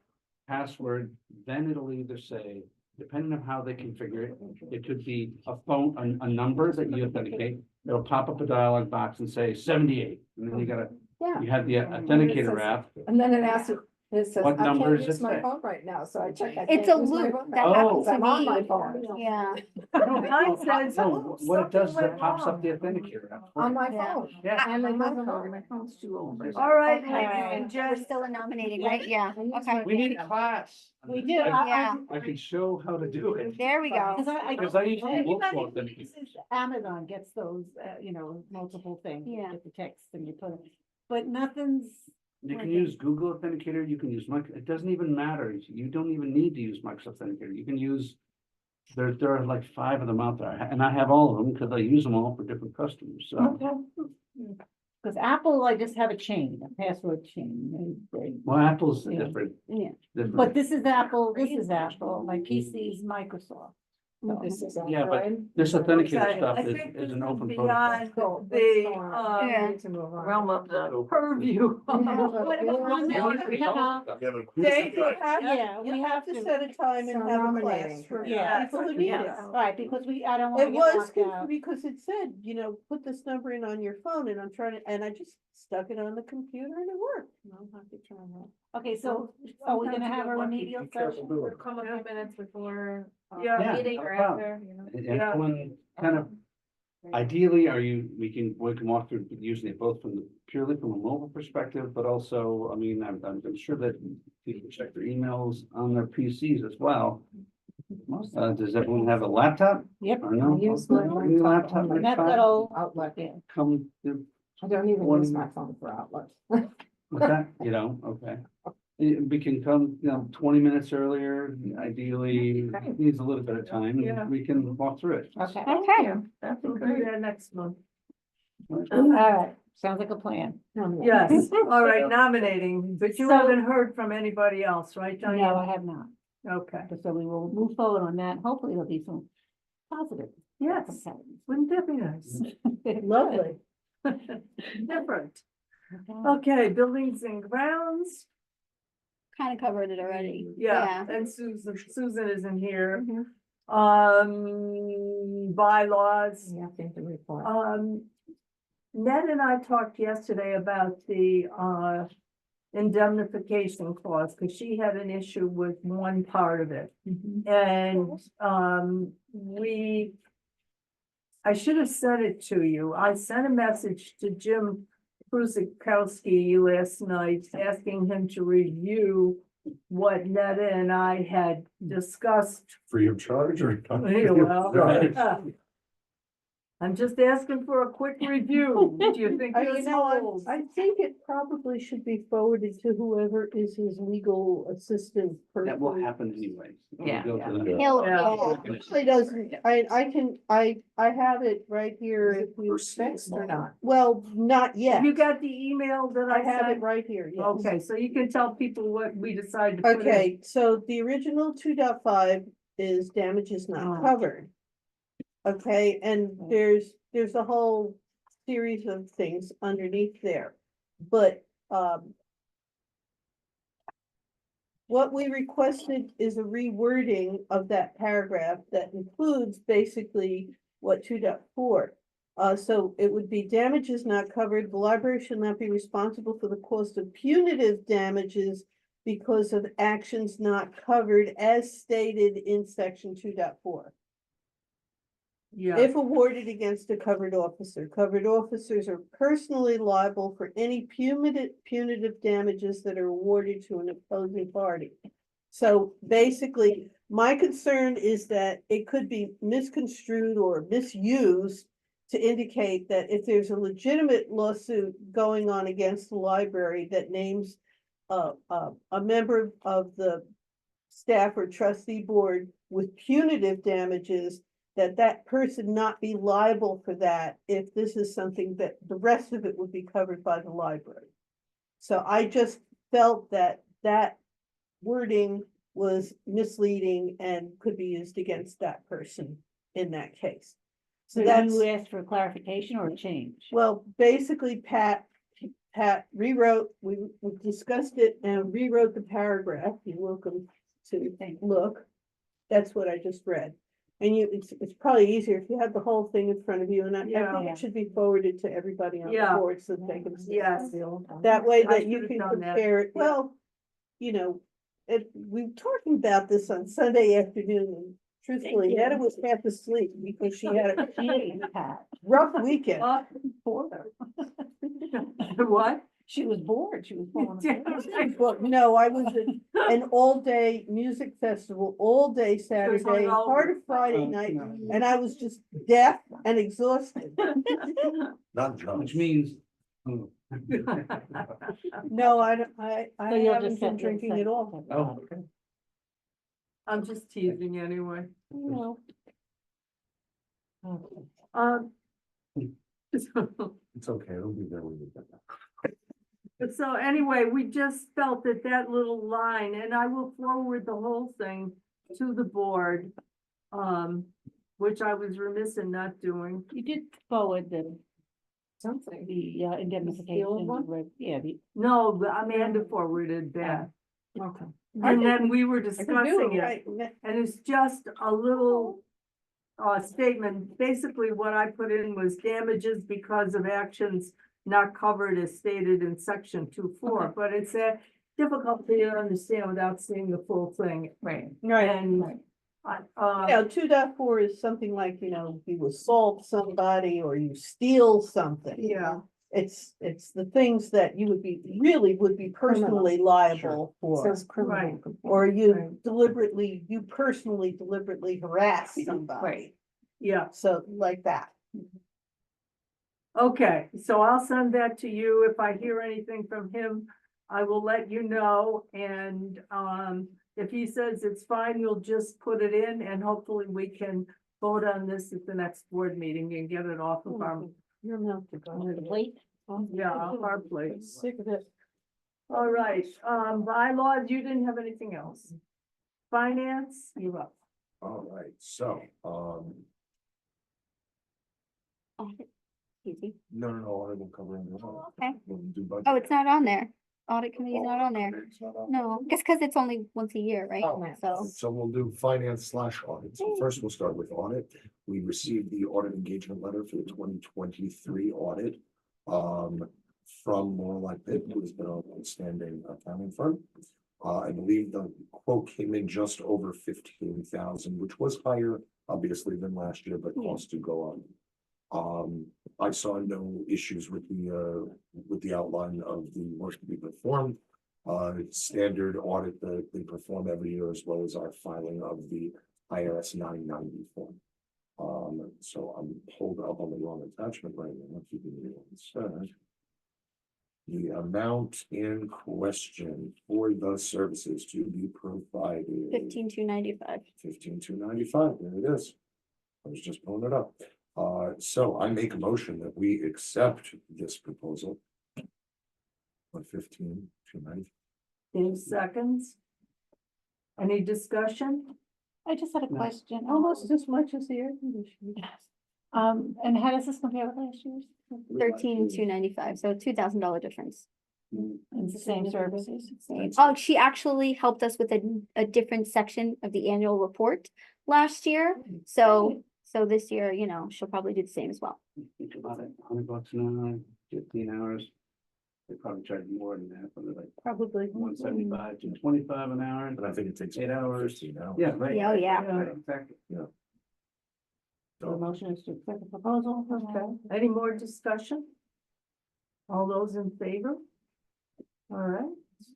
password, then it'll either say, depending on how they configure it, it could be a phone, a number that you authenticate. It'll pop up a dialog box and say 78, and then you gotta, Yeah. you have the authenticator app. And then it asks, it says, What I number can't does use it my say? phone right now, so I check. I It's can't a use my loop phone that right now happens 'cause to I'm on me. my phone. Yeah, Mine says, No, what it does is it pops up the authenticator app. On my Yeah. phone. Yeah. And it doesn't work. My phone's too old. all right, Okay. ladies and we're gents. still in nominating, right? Yeah, I use okay, We need a class. We do. Yeah. I can show how to do it. there we go. Because Because I usually look everybody for who authentication. uses Amazon gets those, multiple things. You Yeah. get the text and you put it, but nothing's. You can use Google Authenticator, you can use it doesn't even matter, you don't even need to use Microsoft Authenticator, you can use. There are like 5 of them out there, and I have all of them because I use them all for different customers, so. Because Apple, I just have a chain, a password chain. Well, Apple's Yeah. different. Yeah. different. But this is Apple, my PC is Microsoft. So- This is Yeah, but Android. this authenticator Okay, stuff I is, think is this an is open beyond protocol. the, Yeah. Need to move on. realm of the purview. What about one that we have? Dave, you have, Yeah, You we have to set a time and So have a nominating. class for Yeah. people who need it. Yes. Right, because I don't want It to get was locked out. because it said, put this number in on your phone and I'm trying to, and I just stuck it on the computer and it worked. Okay, so are we gonna have a remedial session? Come a few minutes before. Yeah. Yeah, Meeting no or problem. after, you know. And Yeah. everyone kind of, ideally, we can walk through using it both purely from a mobile perspective, but also, I mean, I'm sure that people check their emails on their PCs as well. Does everyone have a laptop? Yep. Or no? I use my Any laptop laptop. next That's time? that old, Outlook. yeah. Come, to- I don't even One- use my phone for Outlook. what's that, okay. We can come, 20 minutes earlier, ideally, Okay. needs a little bit of time, Yeah. and we can walk through it. Okay, Okay, That's we'll do that next month. all right, sounds like a plan. Yes, all right, nominating, but you So- haven't heard from anybody else, right, No, I Diane? have not. Okay, So we will move forward on that. Hopefully there'll be some positive. yes, outcomes. wouldn't that be nice? Lovely. Different. Okay. Okay, buildings and grounds, kind of covered it already. yeah, and Susan isn't here. Mhm. Bylaws, Nothing to report. Ned and I talked yesterday about the, indemnification clause, because she had an issue with one part of it. And, I should have sent it to you. I sent a message to Jim Kruzikowski last night, asking him to review what Netta and I had discussed. Free of charge or? Yeah, well, I'm just asking for a quick review. Do you think it's old? I think it probably should be forwarded to whoever is his legal assistant. That will person. happen anyway. Yeah, We'll go to that. He'll, Yeah. yeah. Actually doesn't, I have it right here if you. Fixed or not? Well, not yet. You got the email that I I have it sent? right here, yes. Okay, so you can tell people what we decided to put in. Okay, so the original 2.5 is damages not covered. Okay, and there's a whole series of things underneath there, but, what we requested is a rewording of that paragraph that includes basically what 2.4. So it would be damages not covered, the library should not be responsible for the cost of punitive damages because of actions not covered as stated in section 2.4. Yeah, If awarded against a covered officers are personally liable for any punitive damages that are awarded to an opposing party. So basically, my concern is that it could be misconstrued or misused to indicate that if there's a legitimate lawsuit going on against the library that names a member of the staff or trustee board with punitive damages, that person not be liable for that if this is something that the rest of it would be covered by the library. So I just felt that that wording was misleading and could be used against that person in that case. So So that's, you asked for clarification or a change? well, basically Pat rewrote, we discussed it and rewrote the paragraph. You're welcome to look. That's what I just read. And it's probably easier if you have the whole thing in front of you, and I think Yeah. it should be forwarded to everybody on the Yeah. board so that they can see. Yes. That way I that you should've can done that. compare it, Yeah. well, we were talking about this on Sunday afternoon, and truthfully, Netta was half asleep because she had a rough weekend. What? She was bored, she was falling asleep. Well, no, I was at an all-day music festival, all day Saturday, hungover. part of Friday night, and I was just deaf and exhausted. Not drunk. Which means. No, I don't, I So you'll haven't just been set- drinking at all. Oh. I'm just teasing anyway. No. Um. It's okay, it'll be there when you get there. So anyway, we just felt that that little line, and I will forward the whole thing to the board. Which I was remiss in not doing. You did forward Something. the indemnification, one? yeah, the. No, but Amanda forwarded that. Okay. And then we were discussing it, Right, and it's just a little statement. Basically, what I put in was damages because of actions not covered as stated in section 2.4, but it's difficult to understand without seeing the full thing. Right. right. And You know, 2.4 is something like, you assault somebody or you steal something. yeah, It's the things that you really would be personally liable for. right. Or you Right. you personally deliberately harass somebody. Right. Yeah, So like that. okay, so I'll send that to you. If I hear anything from him, I will let you know. And if he says it's fine, you'll just put it in and hopefully we can vote on this at the next board meeting and get it off of our, Your mouth to go. The plate? yeah, off our plates. Sick of it. All right, bylaws, you didn't have anything else. Finance, you're up. All right, so, Easy. no, I will cover it. Okay. We'll do budget. Oh, it's not on there. Audit committee's not on there. It's not on. No, guess because it's only once a year, right? Oh, So, So we'll do finance/audit. So first we'll start with audit. We received the audit engagement letter for the 2023 audit. From Morlock Pitt, who has been a long-standing accounting firm. I believe the quote came in just over 15,000, which was higher, obviously, than last year, but costs do go up. I saw no issues with the outline of the work to be performed. Standard audit that they perform every year, as well as our filing of the IRS 990 form. So I'm pulled up on the wrong attachment right now. If you give me one sec. The amount in question for the services to be provided. 15,295. 15,295, there it is. I was just pulling it up. So I make a motion that we accept this proposal. For 15,295. Dave seconds. Any discussion? I just had a No. question. Almost as much as the air conditioning. And how does this compare with last year's? 13,295, so $2,000 difference. It's the same services? Same. Oh, she actually helped us with a different section of the annual report last year. So this year, she'll probably do the same as well. Think about it, $100 an hour, 15 hours. They probably charge more than that, but they're like Probably. 175 to 25 an hour. And I think it takes 8 hours. 15 hours. Yeah, right. Yeah, oh, yeah. Right, exactly. The motion is to accept the proposal. Okay, any more discussion? All those in favor? All right,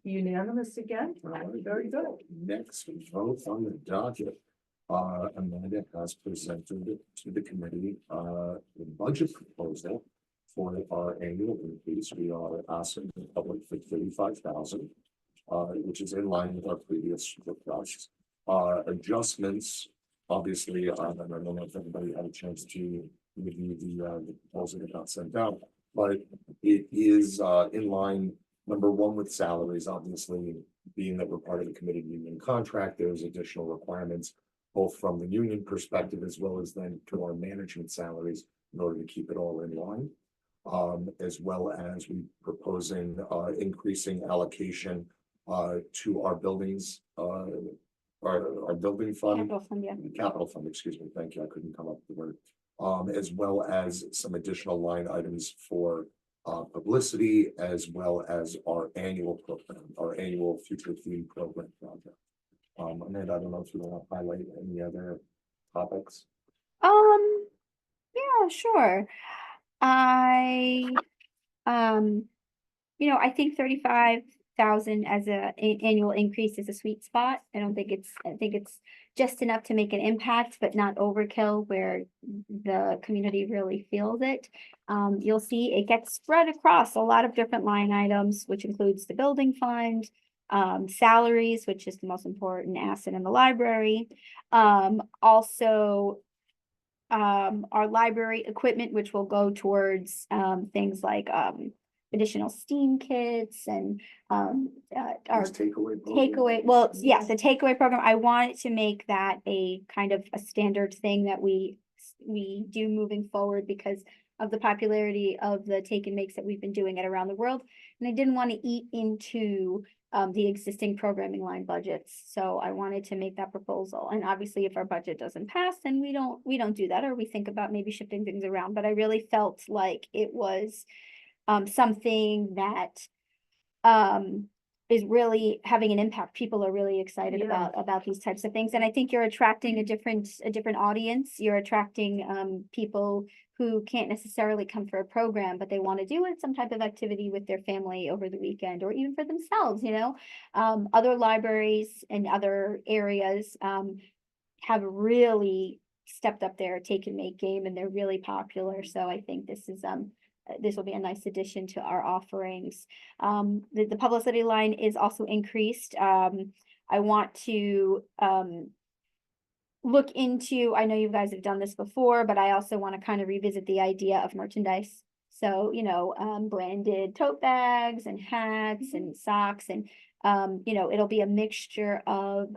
unanimous again, very good. Next, vote on the docket. Amanda has presented to the committee, the budget proposal for our annual increase. We are asking the public for 35,000. which is in line with our previous requests. Adjustments, obviously, I don't know if everybody had a chance to review the proposal that got sent out, but it is, in line, number one, with salaries, obviously, being that we're part of the committed union contract, there's additional requirements, both from the union perspective as well as then to our management salaries in order to keep it all in line. As well as we proposing, increasing allocation, to our buildings, our building fund. Capital fund, yeah. Capital fund, excuse me, thank you, I couldn't come up with the word. As well as some additional line items for publicity, as well as our annual program, our annual future theme program project. Amanda, I don't know if you want to highlight any other topics. Yeah, sure. I, I think 35,000 as annual increase is a sweet spot. I think it's just enough to make an impact, but not overkill where the community really feels it. You'll see it gets spread across a lot of different line items, which includes the building fund, salaries, which is the most important asset in the library. Also, our library equipment, which will go towards things like additional STEAM kits and our takeaway. Well, yes, the takeaway program. I wanted to make that a kind of a standard thing that we do moving forward because of the popularity of the take and makes that we've been doing it around the world. And I didn't want to eat into the existing programming line budgets. So I wanted to make that proposal. And obviously if our budget doesn't pass, then we don't do that, or we think about maybe shifting things around. But I really felt like it was something that is really having an impact. People are really excited about these types of things. And I think you're attracting a different audience. You're attracting people who can't necessarily come for a program, but they want to do it, some type of activity with their family over the weekend, or even for themselves, Other libraries and other areas have really stepped up their take and make game, and they're really popular. So I think this will be a nice addition to our offerings. The publicity line is also increased. I want to look into, I know you guys have done this before, but I also want to kind of revisit the idea of merchandise. So, branded tote bags and hats and socks, and it'll be a mixture of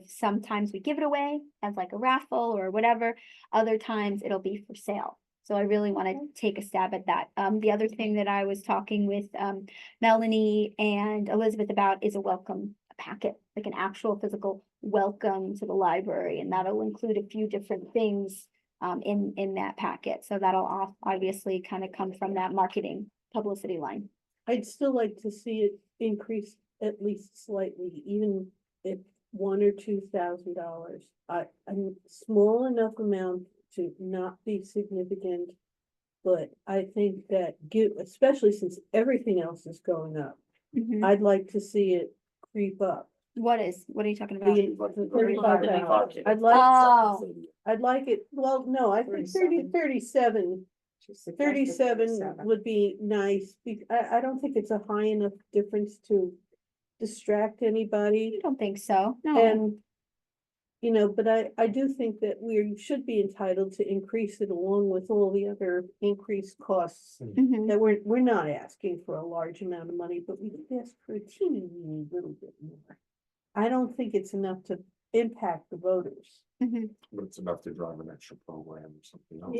sometimes we give it away as like a raffle or whatever. Other times it'll be for sale. So I really want to take a stab at that. The other thing that I was talking with Melanie and Elizabeth about is a welcome packet, like an actual physical welcome to the library. And that'll include a few different things in that packet. So that'll obviously kind of come from that marketing publicity line. I'd still like to see it increase at least slightly, even if $1,000 or $2,000. A small enough amount to not be significant, but I think that especially since everything else is going up, I'd like to see it creep up. What are you talking about? The 35,000. I'd like it, well, no, I think 37 would be nice. I don't think it's a high enough difference to distract anybody. I don't think so. No. And, but I do think that we should be entitled to increase it along with all the other increased costs. That we're not asking for a large amount of money, but we could ask for a teeny little bit more. I don't think it's enough to impact the voters. But it's enough to drive an extra program or something else.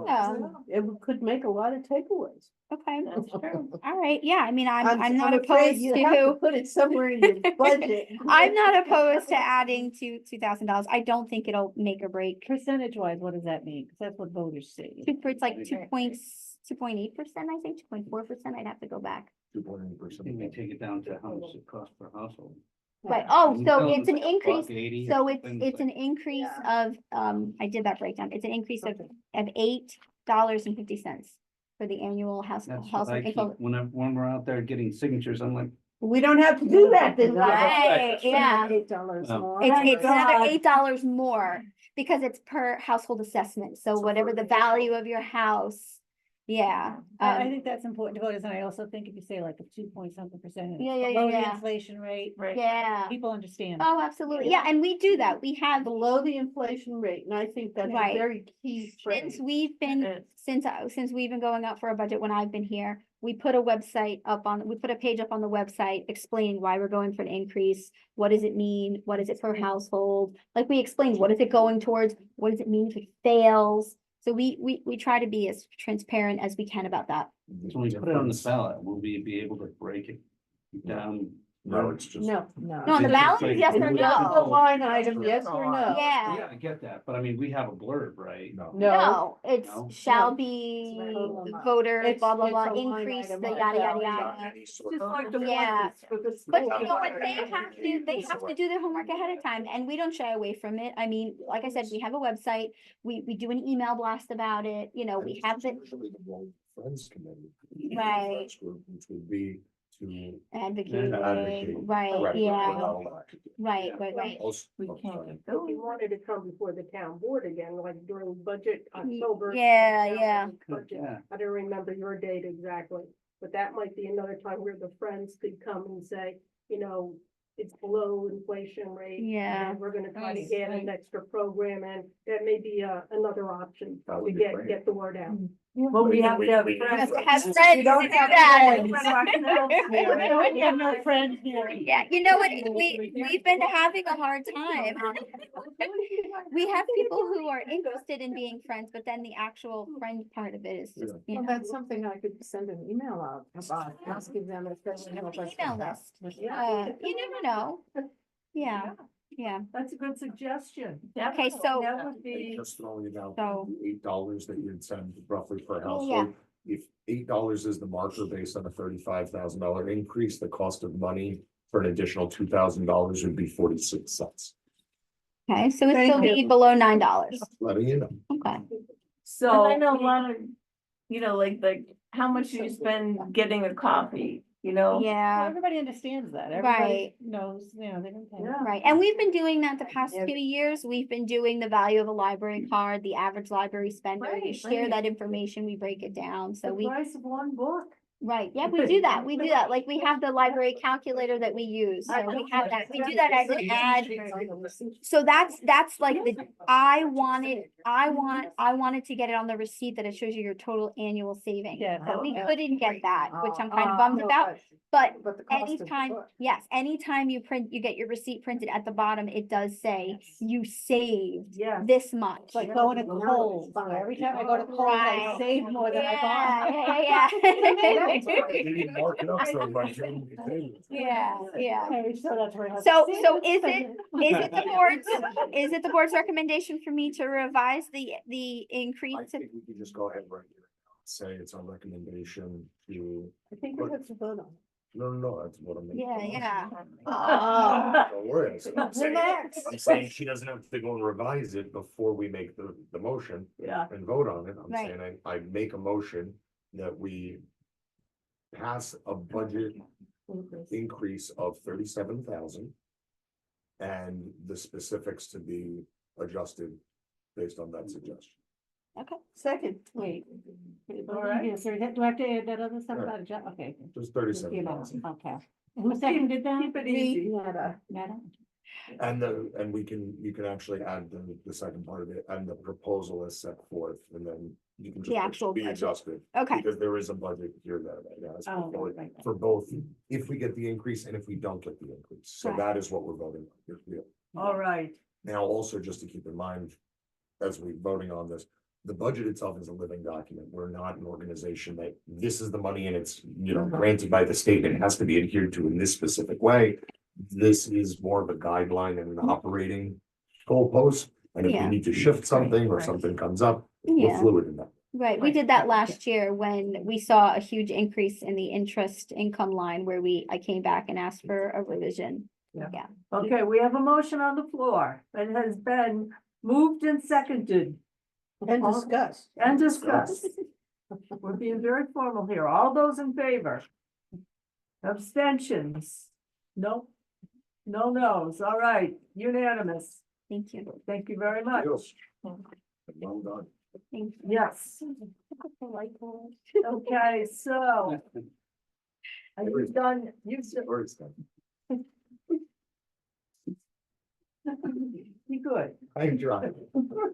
Yeah. It could make a lot of takeaways. Okay, that's true. All right, yeah, I mean, I'm not afraid opposed you have to to. put it somewhere in your budget. I'm not opposed to adding to $2,000. I don't think it'll make or break. Percentage wise, what does that mean? 'Cause that's what voters say. It's like 2.8%, I think, 2.4%. I'd have to go back. 2.8%. You may take it down to how much it costs per household. Right, oh, You so tell it's them an it's increase, $1.80 or so something, it's an increase of, I did that breakdown. It's an increase of $8.50 for the annual That's what I household keep, income. when we're out there getting signatures, I'm like, We don't have to do that this time. Right, yeah. $8 Oh. more. It's another $8 more because it's per household assessment. So whatever the value of your house Yeah. I um, think that's important to voters, and I also think if you say like a 2 point something%. and Yeah, it's yeah, below yeah, the yeah. inflation rate, Yeah. people understand. Oh, absolutely. Yeah, and we do that. We have Below the inflation rate, and I think that's a Right. very key phrase. Since we've been, since we've been going out for a budget when I've been here, we put a website up on, we put a page up on the website explaining why we're going for an increase. What does it mean? What is it per household? Like we explained, what is it going towards? What does it mean if it fails? So we try to be as transparent as we can about that. So when we put it on the ballot, will we be able to break it down? No, it's just. No. No, on the It's ballot, like- yes or Just the no? line item, yes or no? Yeah. Yeah, I get that, but I mean, we have a blurb, right? No. No, it's No? shall No. be It's- voter, it's- blah, blah, it's blah, a line increase, item the on the yada, yada, ballot. yada. Any sort Just of- like the Yeah. ones for the But school. you know what, they have to do their homework ahead of time, and we don't shy away from it. I mean, like I said, we have a website, we do an email blast about it, you know, And we it's have the usually the World Friends Committee. Right. Friends group, which would be to advocating, advocate. right, correct, we're yeah, not allowed to do right, that. right, right. Most- We oh, can't sorry. get those. If you wanted to come before the town board again, like during budget, October. Yeah, town yeah. budget, Yeah. I don't remember your date exactly, but that might be another time where the friends could come and say, you know, it's below inflation rate. Yeah. and We're gonna try to Right, get right. an extra program, and that may be another option That to would be great. get the word out. Well, we have to have We- We have friends. to have We friends to don't do have that. friends. We have no friends here. Yeah, you know what, we've been having a hard time. We have people who are interested in being friends, but then the actual friend part of it is just, you Well, know, that's something I could send an email out about, asking them if they would help us. email list. Yeah. You never know. Yeah, yeah. That's a good suggestion. Okay, so- That would be, Just throwing it out, So- $8 that you'd send roughly per Yeah. household. If $8 is the marker based on a $35,000 increase, the cost of money for an additional $2,000 would be 46 cents. Okay, so it's Thank still you. be below $9. Letting you know. Okay. so. And I know a lot of, you know, like, how much do you spend getting a coffee, you know? Well, Yeah, everybody understands that. Right. Everybody knows, you know, they don't pay. Yeah. right. And we've been doing that the past 2 years. We've been doing the value of a library card, the average library spender. You Right, share right. that information, we break it down. So The we, price of one book. right, yeah, we do that. We do that. Like we have the library calculator that we use. So we have that. We do that as an ad. So that's like the, I wanted to get it on the receipt that it shows you your total annual savings. Yeah, But we yeah. couldn't get that, which I'm kind of Oh, bummed about, but But the cost of the anytime, book. yes, anytime you get your receipt printed at the bottom, it does say you saved Yeah. this much. It's like going to Kohl's. So every time I go to Kohl's, I Right. save more than I bought. Yeah. You need to mark it up so everybody can be paid. Yeah, yeah. Okay, so that's where I have to So, save so it. is it the board's recommendation for me to revise the increase I to? think we could just go ahead right here. Say it's our recommendation to, I think we have to vote on it. no, that's what I'm. Yeah, yeah. Don't worry, that's what I'm saying. Relax. I'm saying she doesn't have to go and revise it before we make the motion Yeah. and vote on it. I'm Right. saying I make a motion that we pass a budget increase of 37,000. And the specifics to be adjusted based on that suggestion. Second, Wait. All right. Yeah, so do I have to add that other stuff Right. about adjust? Okay. Just 37,000. Okay. Who seconded that? Keep it easy. Nada? And you can actually add the second part of it, and the proposal is set forth, and then you can The just actual be budget. adjusted. Okay, Because there is a budget here that, yes, Oh, for- right. for both, if we get the increase and if we don't get the increase. So Right. that is what we're voting on. If we- All right. Now, also, just to keep in mind, as we're voting on this, the budget itself is a living document. We're not an organization that this is the money and it's, granted by the state and it has to be adhered to in this specific way. This is more of a guideline and an operating goalpost. And if we Yeah. need to shift something or Right. something comes up, we're yeah, fluid in that. right. We did that last year when we saw a huge increase in the interest income line where I came back and asked for a revision. Okay, we have a motion on the floor. It has been moved and seconded and discuss. and discussed. We're being very formal here. All those in favor? Abstentions? No? No nos. All right, unanimous. Thank you. Thank you very much. Yes. Well done. Thank you. Yes, okay, so are you done? You said, Or it's done. you good. I'm trying.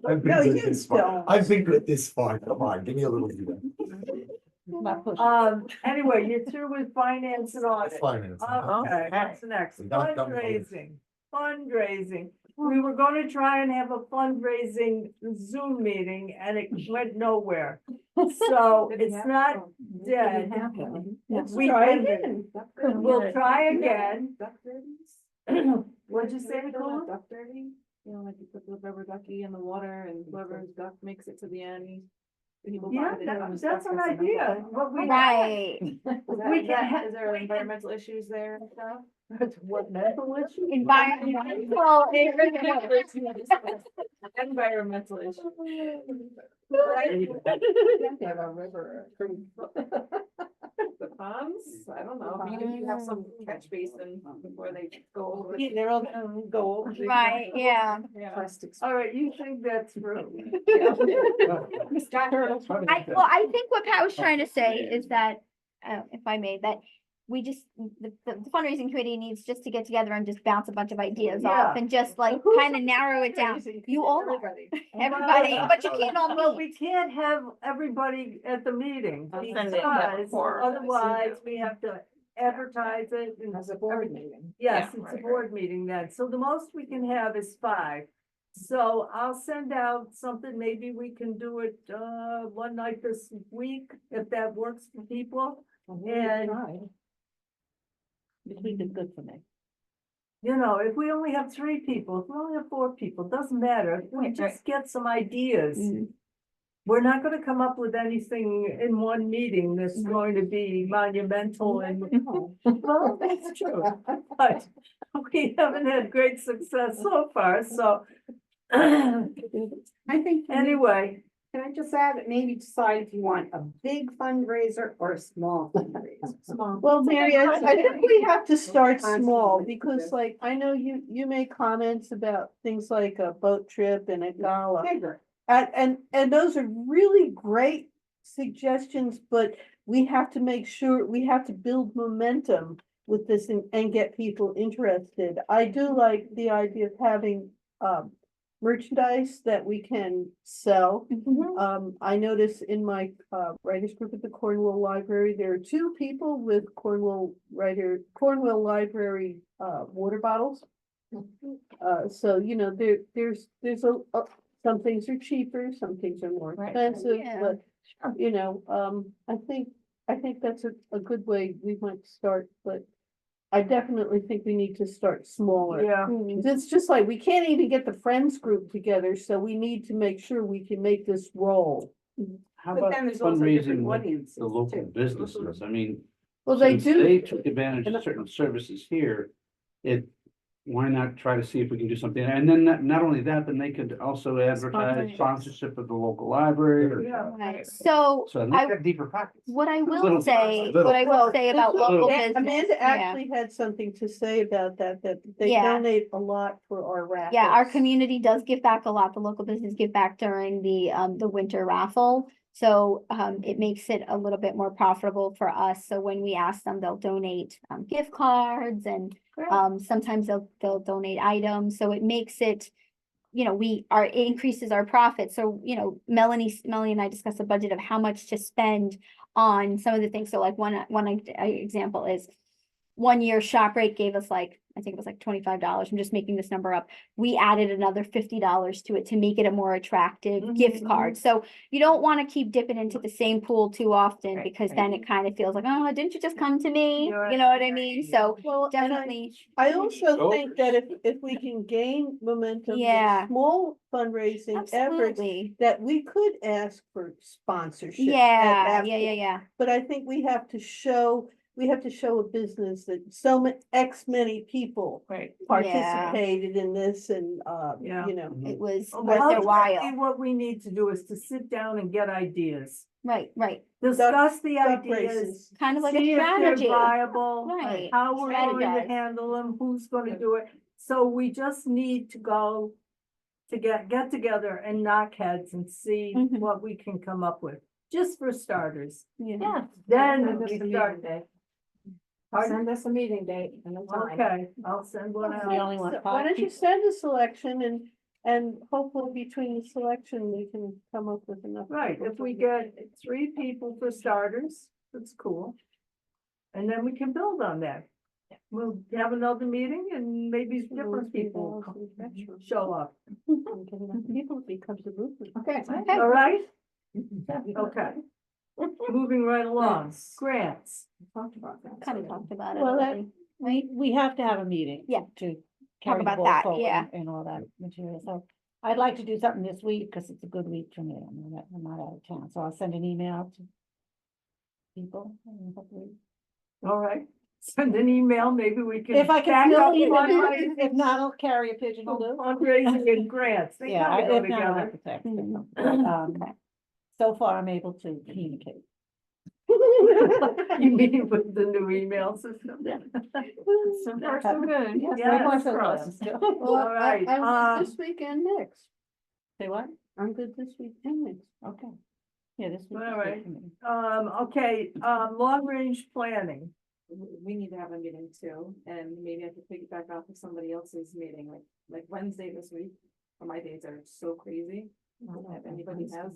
I've been No, good you this far. don't. I've been good this far. Come on, give me a little bit. Not pushing. Anyway, you're through with finance and audit. Finance. Okay, what's next? We got done with Fundraising. We were gonna try and have a fundraising Zoom meeting and it went nowhere. So it's not dead. Let's We try can- again. We'll try again. Duck derbies? What'd you say, Nicole? Duck derby, you know, like you put the rubber ducky in the water and whoever's duck makes it to the end. people buy Yeah, it, everyone that's just an ducks and idea. stuff. What we. Right. We can Is there environmental issues there and stuff? What mental issue? Environmental. Environmental issues. They have a river. The ponds, I don't know, maybe you have some catch basin before they go over. Yeah, they're all gonna go over. Right, yeah. Yeah. Plastics. All right, you think that's true? I think what Pat was trying to say is that, if I may, that we just, the fundraising committee needs just to get together and just bounce a bunch of ideas off Yeah. and just like Who's kind of narrow it down. You all, are. Everybody. Everybody, but you can't all Well, meet. we can't have everybody at the meeting I'll send it because before. otherwise we have to advertise it and. As a board meeting. Yes, Yeah, it's a right, board meeting then. So the most we can have is 5. So I'll send out something, maybe we can do it, one night this week, if that works for people. And, This week is good for me. you know, if we only have 3 people, if we only have 4 people, doesn't matter. If we Right, just get some ideas. Mm. We're not gonna come up with anything in one meeting that's Mhm. going to be monumental and, well, that's true. But we haven't had great success so far, so. I think. Anyway, Can I just add, maybe decide if you want a big fundraiser or a small fundraiser? Small. Well, Mary, I think we have to start Constantly. small because like, I know you made comments about things like a boat trip and a gala. Bigger. And those are really great suggestions, but we have to make sure, we have to build momentum with this and get people interested. I do like the idea of having merchandise that we can sell. I notice in my writers group at the Cornwall Library, there are 2 people with Cornwall Library water bottles. So, you know, there's some things are cheaper, some things are more Right. expensive, Yeah. but, you know, I think that's a good way we might start, but I definitely think we need to start smaller. yeah, It's just like, we can't even get the friends group together, so we need to make sure we can make this roll. How But about then there's also different fundraising with audiences the local too. businesses? I mean, Well, they since they do, took advantage And of I- certain services here, why not try to see if we can do something? And then not only that, then they could also advertise Sponsorships. sponsorship of the local library. yeah. Right, so So they I, have deeper pockets. what I Little- will say, little. what I will say about Well, local Little. business. Amanda yeah. actually had something to say about that they Yeah. donate a lot for our raffles. Yeah, our community does give back a lot. The local business give back during the winter raffle. So, it makes it a little bit more profitable for us. So when we ask them, they'll donate, gift cards and, sometimes they'll donate items. So it makes it, you know, it increases our profit. So, you know, Melanie and I discussed a budget of how much to spend on some of the things. So like one example is 1 year ShopRite gave us like, I think it was like $25. I'm just making this number up. We added another $50 to it to make it a more attractive gift card. So you don't want to keep dipping into the same pool too often Right, because right. then it kind of feels like, oh, didn't you just come to me? You're You know what I mean? So Well, and definitely, I also Go. think that if we can gain momentum Yeah. with small fundraising efforts, absolutely. that we could ask for sponsorship. Yeah, yeah. But I think we have to show a business that X many people Right. participated in this and, Yeah. you know. It was Well, worth their while. ultimately, what we need to do is to sit down and get ideas. Right. Discuss the Duck ideas. races. Kind of like a See if they're strategy. viable, Right. how we're going to Strategize. handle them, who's gonna do it. So we just need to go to get together and knock heads and see Mhm. what we can come up with, just for starters. Yeah. Then Send us we a meeting start. date. Pardon? Send us a meeting date and a time. Okay, I'll send one We out. only want why don't you send a selection and hopefully between the selection, we can come up with enough. Right, people if to- we get 3 people for starters, that's cool. And then we can build on that. We'll have another meeting and maybe different people show up. And get enough People becomes a movement. Okay. Okay. All right? Okay. Moving right along, grants. Talked about that. Kind of talked about it. Well, already, right? We have to have a meeting. Yeah. To carry the about ball that, forward yeah. and all that material, so I'd like to do something this week, because it's a good week for me, I'm not out of town, so I'll send an email to people. And hopefully- All right, send an email, maybe we can. If I back can still up keep fundraising- it, if not, I'll carry a pigeon will do. Fundraising and grants, they Yeah, kind of go if not, I'll have together. to text Mhm. them. But, so far, I'm able to communicate. You mean with the new email system? So far, so good. Yes, Yeah, so far, that's so crossed. good. Well, All right, I'm good this week and next. Say what? I'm good this week and next. Okay. Yeah, this week. All is good right. for me. Okay, long-range planning. We need to have a meeting too, and maybe I could piggyback off of somebody else's meeting, like Wednesday this week. My days are so crazy. If anybody has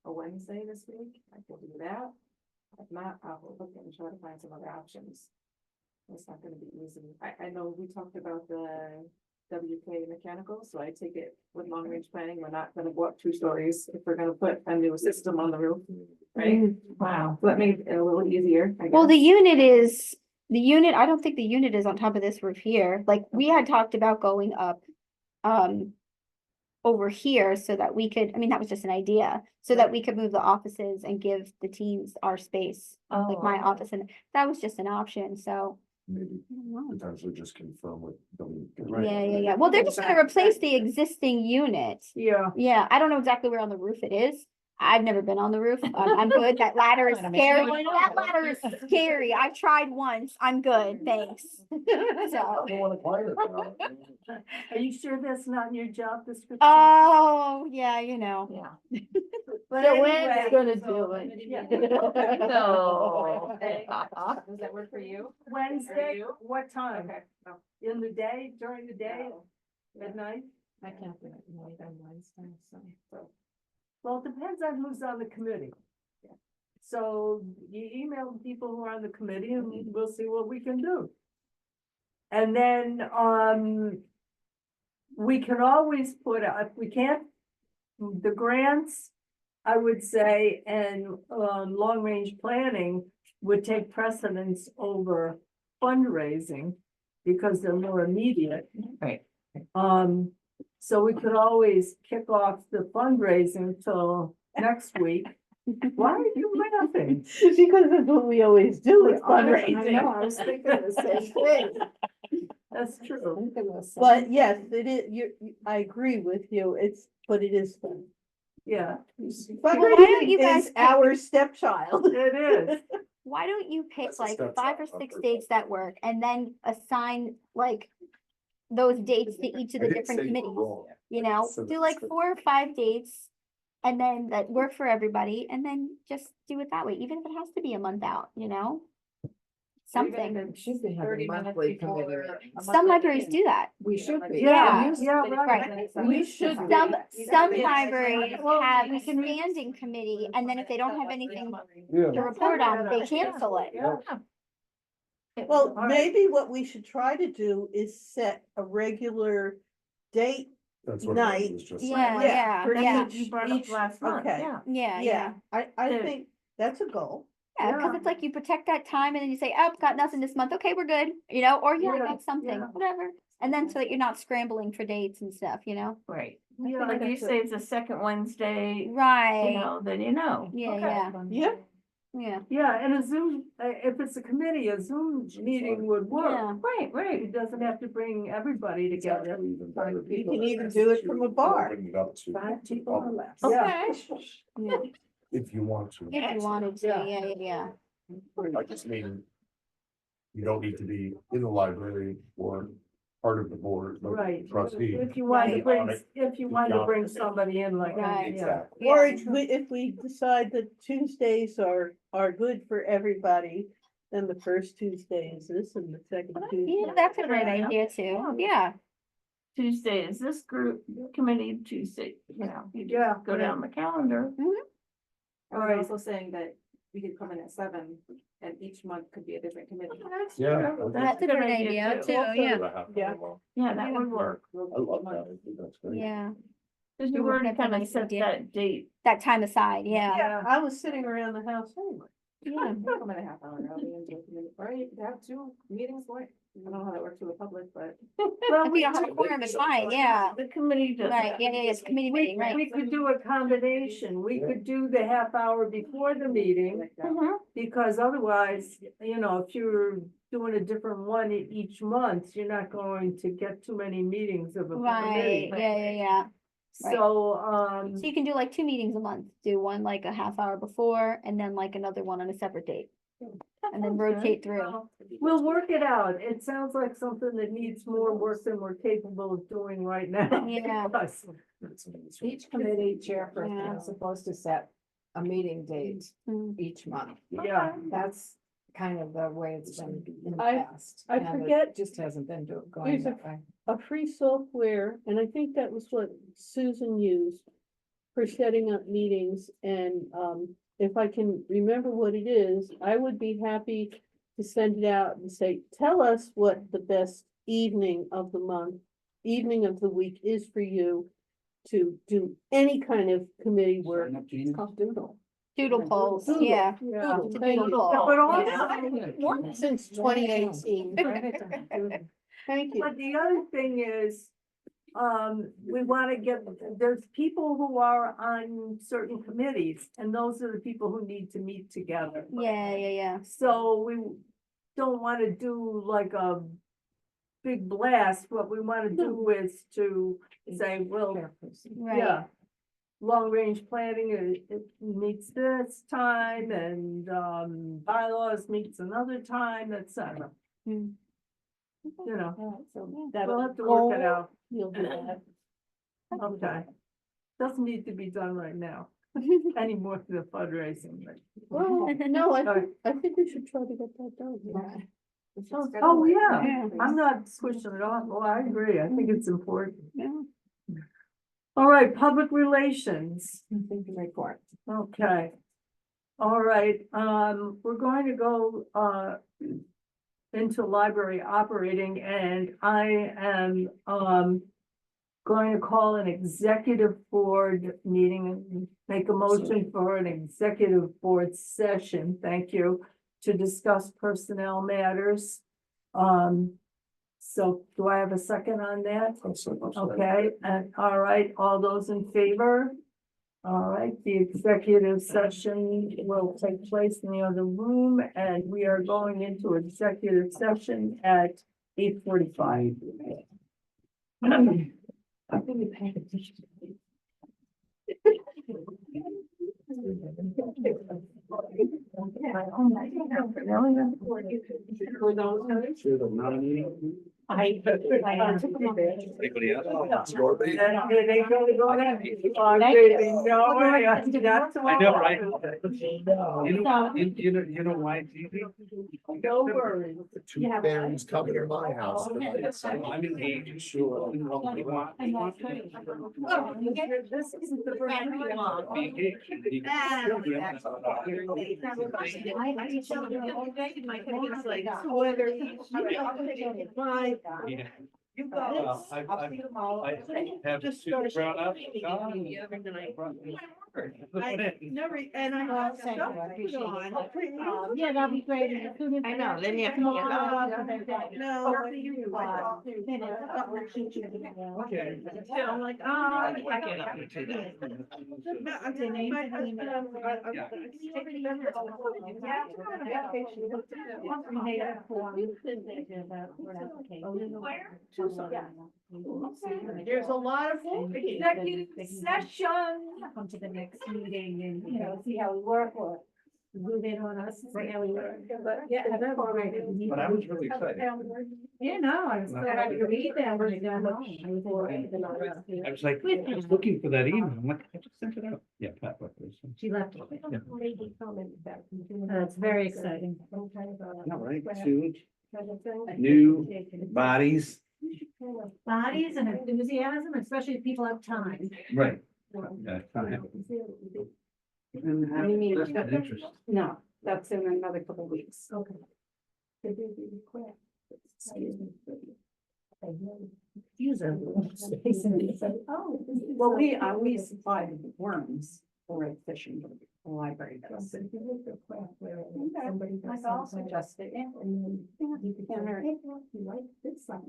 a Wednesday this week, I can do that. If not, I'll look and try to find some other options. It's not gonna be easy. I know we talked about the WK mechanical, so I take it with long range planning, we're not gonna go up 2 stories if we're gonna put a new system on the roof, right? Wow, so that made it a little easier, I Well, the guess. unit, I don't think the unit is on top of this roof here. Like, we had talked about going up, over here so that we could, I mean, that was just an idea, so that we could move the offices and give the teens our space, like my Oh. office, and that was just an option, so. Maybe I don't know. potentially just confirm with. Yeah. Well, they're just gonna replace the existing unit. Yeah, Yeah, I don't know exactly where on the roof it is. I've never been on the roof. I'm good. That ladder is Wait a minute. scary. That ladder is scary. I've tried once. I'm good, thanks. So, are you sure that's not in your job description? oh, yeah, you know. Yeah. But So Wayne's anyway, gonna do it. Yeah. No. Does that work for you? Wednesday, you? what time? Okay, no. In the day, during the day, at night? I can't do it late on Wednesday, so. Well, it depends on who's on the committee. So you email the people who are on the committee and we'll see what we can do. And then, we can always put, if we can't, the grants, I would say, and, long-range planning would take precedence over fundraising because they're more immediate. Right. So we could always kick off the fundraising till next week. Why are you laughing? Because that's what we always do is I know, fundraising. I was thinking the same thing. That's true. But yes, it is, I agree with you, but it is fun. Yeah, why don't you Fundraising guys is pick- our stepchild. it is. Why don't you pick That's a like step 5 or child, 6 upward. dates that work and then assign like those dates to each of the different committees, you know? So Do that's like good. 4 or 5 dates and then that work for everybody and then just do it that way, even if it has to be a month out, you know? Something. Should be having monthly committee. Some libraries do that. We should be. Yeah. Yeah, right. We should be. Some libraries have a standing committee and then if they don't have anything to report on, they cancel it. Yeah. Well, All right. maybe what we should try to do is set a regular date. That's what Night. I was just. Yeah, for yeah. each- each- okay. Yeah, Yeah, I Yeah. think that's a goal. Yeah, because Yeah. it's like you protect that time and then you say, oh, got nothing this month. Okay, we're good, you know, or yeah, I Yeah, got something, yeah. whatever. And then so that you're not scrambling for dates and stuff, you know? Right. Yeah, Like you that's a- say, it's the second Wednesday, Right. then you know. Yeah, Okay. Yeah. yeah. Yeah, and a Zoom, if it's a committee, a Zoom meeting would work. Yeah. Right, right. It doesn't have to bring everybody It's together. actually even better You because can even do it from a bar. open it up to 5 the people or public less. Yeah. Yeah, If you want to. if you wanted to, Yeah. yeah. I just mean. You don't need to be in the library or part of the board, like Right. trustee. If you want to Right. bring, if you want to bring somebody in like. Right. Yeah. Exactly. Or Yeah. if we decide that Tuesdays are good for everybody, then the first Tuesday is this and the second Tuesday. Yeah, that's a great idea too. Yeah. Tuesday is this group committee, Tuesday, you know, you Yeah. just go down the calendar. I was Alright. also saying that we could come in at 7 and each month could be a different committee. Yeah. That's a good idea too, yeah. Yeah. Yeah, that would work, I love that. I think that's great. Yeah. cause Yeah, you already that's a kind of nice set idea. that date. That time aside, yeah. Yeah. I was sitting around the house anyway. Yeah. Come in a half hour early and do a committee, right? To have 2 meetings, like, I don't know how that works with the public, but. Well, If we don't have a quorum, it's fine, yeah. The committee does. Right, yeah, yeah, it's a committee meeting, right. we could do a combination. We could do the half hour before the meeting. Mhm. Because otherwise, you know, if you're doing a different one each month, you're not going to get too many meetings of a Right, committee. yeah, yeah, yeah. right. So, So you can do like 2 meetings a month, do one like a half hour before and then like another one on a separate date. And then rotate through. we'll work it out. It sounds like something that needs more work than we're capable of doing right now. Yeah. Because- Each committee Yeah. chairperson is supposed to set a meeting date Mm. each month. Yeah, That's kind of the way it's been in the I- past. I and it forget- Just hasn't been going Here's a- that way. A free software, and I think that was what Susan used for setting up meetings, and if I can remember what it is, I would be happy to send it out and say, tell us what the best evening of the month, evening of the week is for you to do any kind of committee work. Sign up, It's Jean. called Doodle. Doodle polls, Doodle. yeah. yeah. It's a Thank you. doodle Yeah, poll. but Yeah. also, Since 2018. Thank you. but the other thing is, we want to get, there's people who are on certain committees, and those are the people who need to meet together. Yeah, yeah, yeah. So we don't want to do like a big blast. What we want to do is to say, well, Right. yeah. Long range planning, it meets this time and, bylaws meets another time, et cetera. Mm. You know, So we'll have to work it out. You'll do that. Okay. Doesn't need to be done right now, any more for the fundraising, but. Well, no, I think we should try to get that done. Oh, yeah, Yeah. I'm not switching it off. Well, I agree. I think it's important. Yeah. All right, public relations. Report. Okay. All right, we're going to go, into library operating, and I am, going to call an executive board meeting and make a motion for an executive board session, thank you, to discuss personnel matters. So do I have a second on that? Okay, and all right, all those in favor? All right, the executive session will take place in the other room, and we are going into executive session at 8:45. Anybody else? I know, right? You know why it's easy? No worries. The two families coming to my house. I'm in age, sure. This isn't the brand new one. You got it. I'll see you tomorrow. I have Just two started brown up. meeting the other night. I never, and I have stuff put on. Yeah, that'd be great. I know, then you have to get up. No. Okay. I'm like, oh, I get up to that. No, I think my husband, there's a lot of. Executive session. Come to the next meeting and, you know, see how we work or move in on us. and see how we work. But Yeah, that'd be great. But I was really excited. Yeah, no, I was so happy to read that when I got home. I was worried and all that. I was like, I was looking for that email. I'm like, I just sent it out. Yeah, Pat left it. so. She left it. That's very exciting. All right, two new bodies. Bodies and enthusiasm, especially if people have time. Right. Yeah, fine. What do you mean? That's got interest. No, that's in another couple of weeks. Okay. Use a little space in it. Oh. Well, we always supply the worms for a fishing, boat, the library does. Okay, like I'll suggest it, yeah.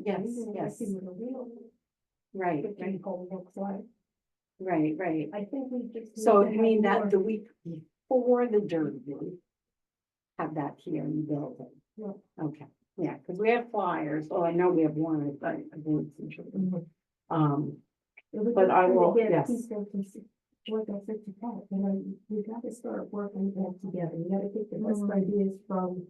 Yes, yes. Right, right, right. I think we just. So you mean that the week before the derby? Have that here in the building? Yeah. Okay, yeah, because we have flyers, well, I know we have one, I believe some children. But I will, yes. Like I said to Pat, we gotta start working that together, we gotta get the best ideas from.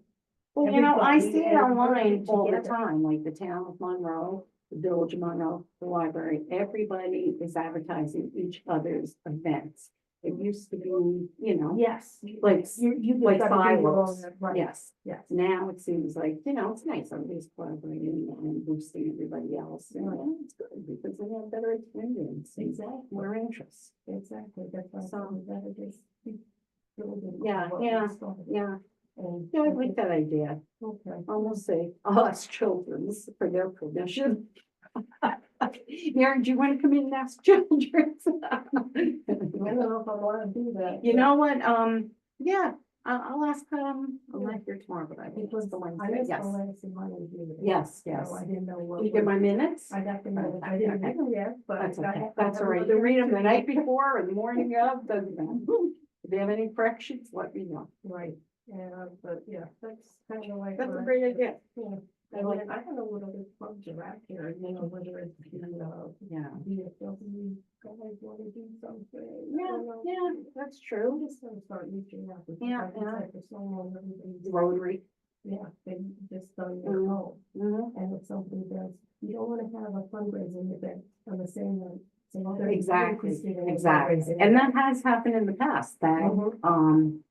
Well, you know, I everybody see it and online work all the together. time, like the town of Monroe, the village of Monroe, the library, everybody is advertising each other's events. It used to be, you know, Yes. like, You like gotta do your silos, own, right, yes. yes. Now it seems like, you know, it's nice, everybody's collaborating and boosting everybody else, and it's good, because they have better attendance, Exactly. more interest. Exactly, that's why So- some better just. keep building on Yeah, what we yeah, started. Yeah, And- yeah, I like that idea. Okay. Almost say, I'll ask children this is for their permission. Mary, do you want to come in and ask children? I don't know if I wanna do that. You know what, yeah, I'll ask, I'm not here tomorrow, but I think It was the I Wednesday, missed the yes. last of my review. Yes, So yes. I didn't know what. Did you get my minutes? I got the minutes. I didn't read them yet, but. That's I okay, have- that's I all right, have you can read them the another night two. before or the morning of, doesn't matter. If you have any corrections, let me know. Right, yeah, but yeah, that's kind of like. That's a what I- great idea. Yeah, I mean, I don't know what other clubs are out here, you know, whether it's the, Yeah. VFW, guys wanna do something. I Yeah, don't know. yeah, that's I'm true. just gonna start reaching out. because Yeah, like I yeah. said, for so long, everybody's- Rotary. Yeah, they just done their Mhm. own, Mhm. and it's something that, you don't wanna have a fundraising event on the same night. So other- Exactly, other considering exactly. fundraising. And that has happened in the past, that, Mhm.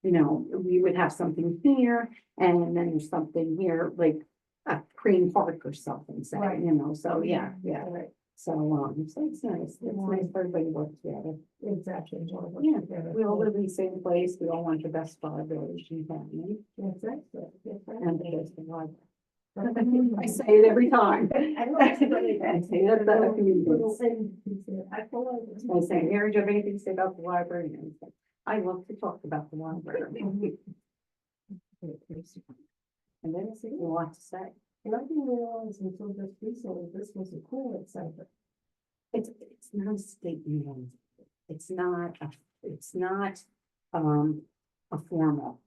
you know, we would have something here and then there's something here, like a Crane Park or something, say, Right. you know, so yeah, yeah. Right, So, so it's nice, it's nice for everybody to work together. exactly. wanna work Yeah, together. we all live in the same place, we all want the best for our village and family, Exactly, and the best for life. exactly. I say it every time. I know it's really- I say it at the Little meetings. thing, I follow it. I say, Mary, do you have anything to say about the library? And I say, I love to talk about the library. And then it's a lot to say. And I didn't realize until just recently, this was a cooling center. It's not a state meeting. It's not, a formal.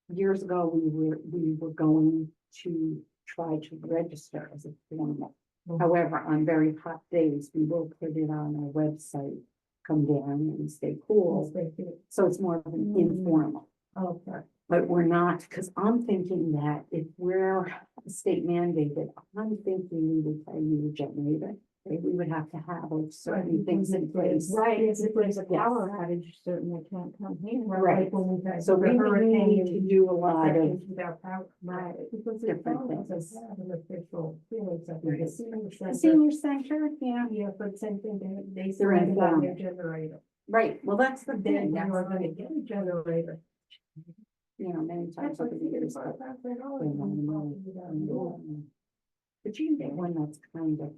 Years ago, we were going to try to register as a formal. Mhm. However, on very hot days, we will put it on our website, come down and stay cool. So it's more of an informal. Okay. But we're not, because I'm thinking that if we're state mandated, I'm thinking we would pay you a generator. We would have to have like certain things in place. Right, if there's a Yes. power outage, certainly can't come here. Right. Like when we've had So the we would hurricane need to do a lot of, sections without power. Right. Because the different town doesn't things. have an official cooling center. The Right. senior the center. senior center, yeah, Yeah, but same thing, they They're surrounded on their informal. generator. right, well, that's the Then thing, you that's are the gonna thing, get a generator. you know, many times. That's what over the years, $5,000. but but you can get one that's kind of,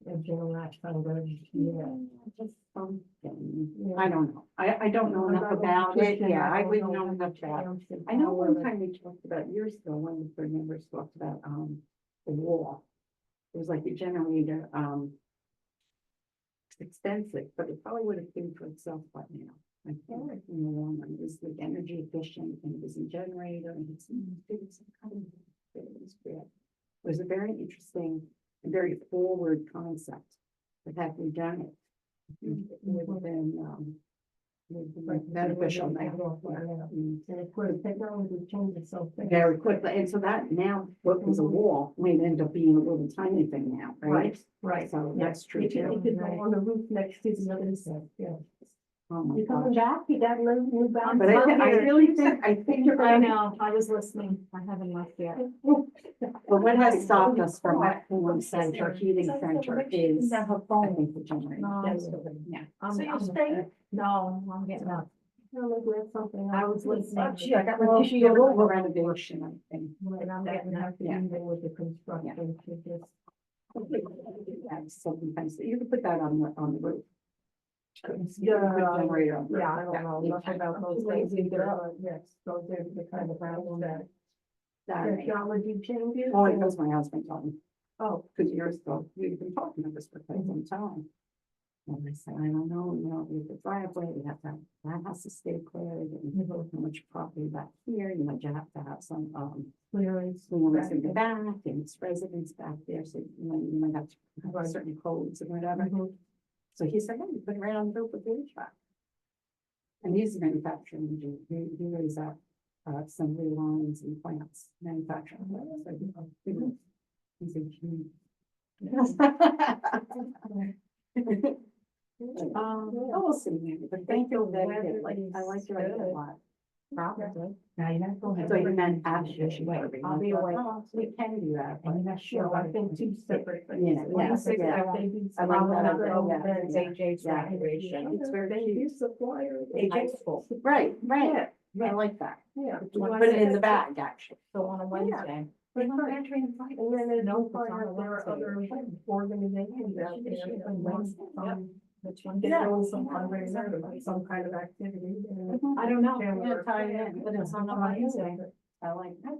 A general founder, yeah. just something, Yeah. I don't know, I don't know enough about it, yeah, I wouldn't know enough about it. I know one time we talked about, years ago, one of the board members talked about, the wall. It was like a generator, it's expensive, but it probably would have paid for itself by now. I think, in the long run, it was like energy efficient, and it was a generator, and it's, it was some kind of, it was great. It was a very interesting, and very forward concept, but had we done it, it would have been, beneficial now. And of course, technology changes so fast. Very quickly, and so that now, what was a wall might end up being a little tiny thing now, right? Right. So Yeah. that's true It could, too. it could go on the roof next to the other side, yeah. Oh my You coming gosh. back? You got a new back? But I really think, you're I right. know, I was listening, I haven't left yet. But what has stopped us from that cooling center, heating center is, I Have a phone. think the generator. No, Yes. Yeah. So you stay? No, I'm getting up. I was listening. Gee, I got my issue over renovation, I think. And I'm getting have to Yeah. deal with the construction to just. Yeah, sometimes, you can put that on the roof. Yeah, Generator on the roof. yeah, I don't know, you nothing can. about those things either, yes, so they're the kind of problems that That- technology changes. Only and- because my husband told me. Oh, Because years ago, we've been talking about this for quite some time. And I said, I don't know, with the driveway, we have to, that has to stay cleared, and how much property back here, you might have to have some, clearance. clearance in the back, and it's residents back there, so, you might have to have Right. certain codes and whatever. Mhm. So he said, hey, you put it right on the roof with the HVAC. And he's a manufacturing engineer, he lays out, assembly lines and plants, manufacturing. So he's a huge. We'll see, maybe, but thank you, very like, I like your idea a lot. Probably. Now, you're not going. So you meant after. I'll be away. We can do that. I'm not sure, I think two separate things. Yeah, yeah, 26, yeah. I think it's I like that another idea, yeah, event, yeah. AJ's Yeah. graduation. It's very Thank cute. you, supplier. AJ's full. Right, right, I like that. Yeah. Put it in the bag, actually. So on a Wednesday. And then there's no fire, there are other organizations out there. that want, They do some fundraiser, or some kind of activity. and I don't know, share I'm gonna with tie our it in, but it's on a Wednesday. I like. I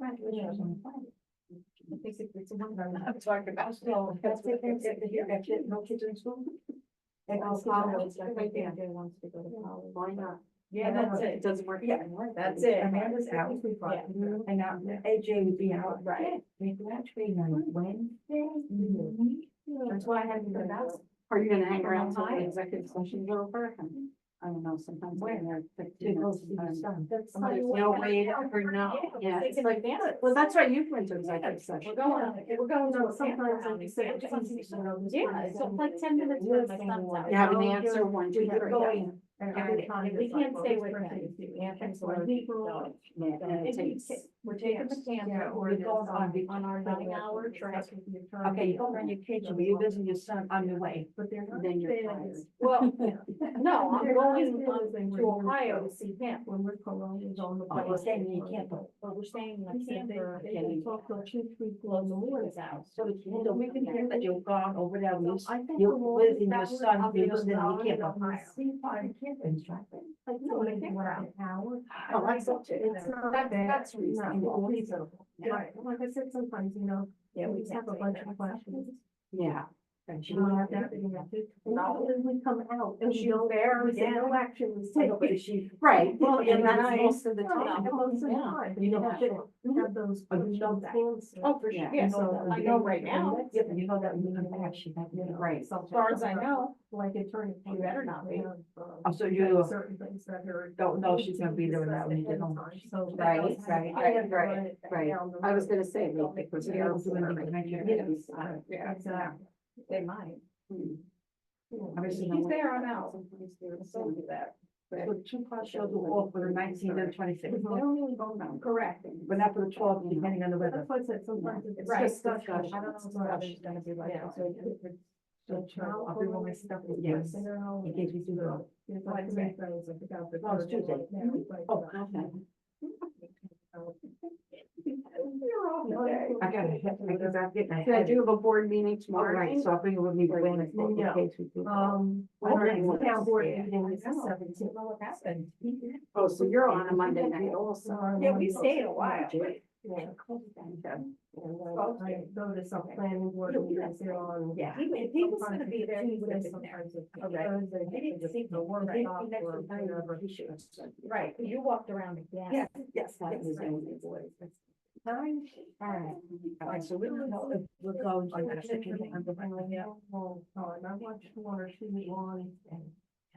think it's a one. I'm talking about. So, that's it, that's it, no kids in school? And I'll college, see I that. think AJ wants to go to college. Why not? Yeah, that's it. It doesn't work. Yeah, anymore. That's it, Amanda's out. Yeah. And now AJ would be out. Right. We graduate on Wednesday. That's why I haven't been out. Are you gonna hang around till the executive session's over? I don't know, sometimes when they're. That's There's no way to ever know. Yeah, it's like, well, that's right, you went to executive session. We're going to Sometimes sometimes. I say, Yeah, it's like 10 minutes when my son's out. You have an answer, 1, 2, 3. We can't stay with him. Anthony's like, Yeah, and it takes. We're taking the camper, we're going on our 9-hour trip. Okay, you go around your kids, will you visit your son on your way? But they're not. Then you're tired. Well, no, I'm going to Ohio to see him. When we're colonials on the. But we're staying in camper, but we're staying in camper. They talk till 2, 3 o'clock in the morning. Out. So we can hear that you've gone over there, Luce. I think You're the law with is your that son, I'll you're be listening to on your the camper. See if I can instructor. Like, no, I think we're out. Hour. Oh, that's up to you. It's not That's- bad. that's reasonable. No, reasonable. Right, like I said, sometimes, Yeah, we just have a bunch of questions. Yeah. You don't have that, you have to. No, then we come out and She's we don't, there, we say yeah. no action was taken, but she. Right, Well, and and that's that's most of the Right, time. most of the Yeah. time, you have to have those. know that. answers. Oh, for sure, Yeah. yeah, You know so that I we know didn't- right now, Yeah, you know that we can actually have, Right. as far as I know, like attorney. You better not be. Oh, so you. Certain things that are. Don't know she's gonna be there now when you get home. So. Right, right. I was gonna say, like, because Yeah, they're we'll do doing anything. it. yeah, Exactly. they might. He's He's there, I'm out. So do that. So 2 car shows will all for the 19th and 26th. They don't really go down. Correct. But not for the 12th, depending on the weather. That's what I said, sometimes it's Right. just discussion. I don't know what others gonna be like. Yeah, so I'll bring all my stuff. Yes. In case we do go. Wednesday. Oh, it's Tuesday. Oh, okay. I gotta hit, because I'm getting So I ahead. do have a board meeting All tomorrow. right, so I'll bring it with me to Wednesday in Yeah. case we do. Our town board meeting is the 17th. What happened? Oh, so you're on a Monday night also. Yeah, we stayed a while. Yeah. And I go to some planning board meetings there on. Yeah, if he was gonna be there, he would have been there. Thursday. I didn't see the him. workshop Next or time, whatever. He should have said. Right, you walked around again. Yes, yes, that was the only voice. All right, so we don't know if we're going to. I'm gonna check your thing. I'm going to have a long time. I watched 1 or 2 ones and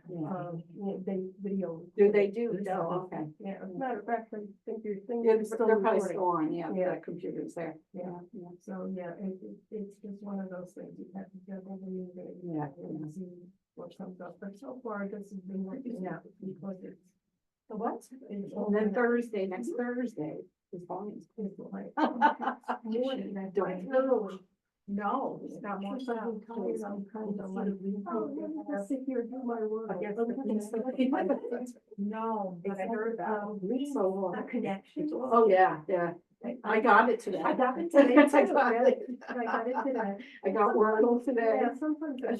They video. Do they do? So, Oh, okay. Yeah, as a matter of fact, I think your thing Yeah, is still they're probably recording. still on, yeah, Yeah. the computer's there. Yeah, so, yeah, it's just one of those things you have to get over Yeah. and see what comes up, but so far this has been working out because it's. The what? And then Thursday, next Thursday, is volumes. It's like. More than that, Like, don't- literally, no, it's not more so. I'm kind of like, oh, let me sit here and do my work. I guess No, but I heard about. So, A connection. oh, yeah, yeah. I got it today. I got it today too. I got really. it. I got it today. I got Wordle today. Yeah, sometimes I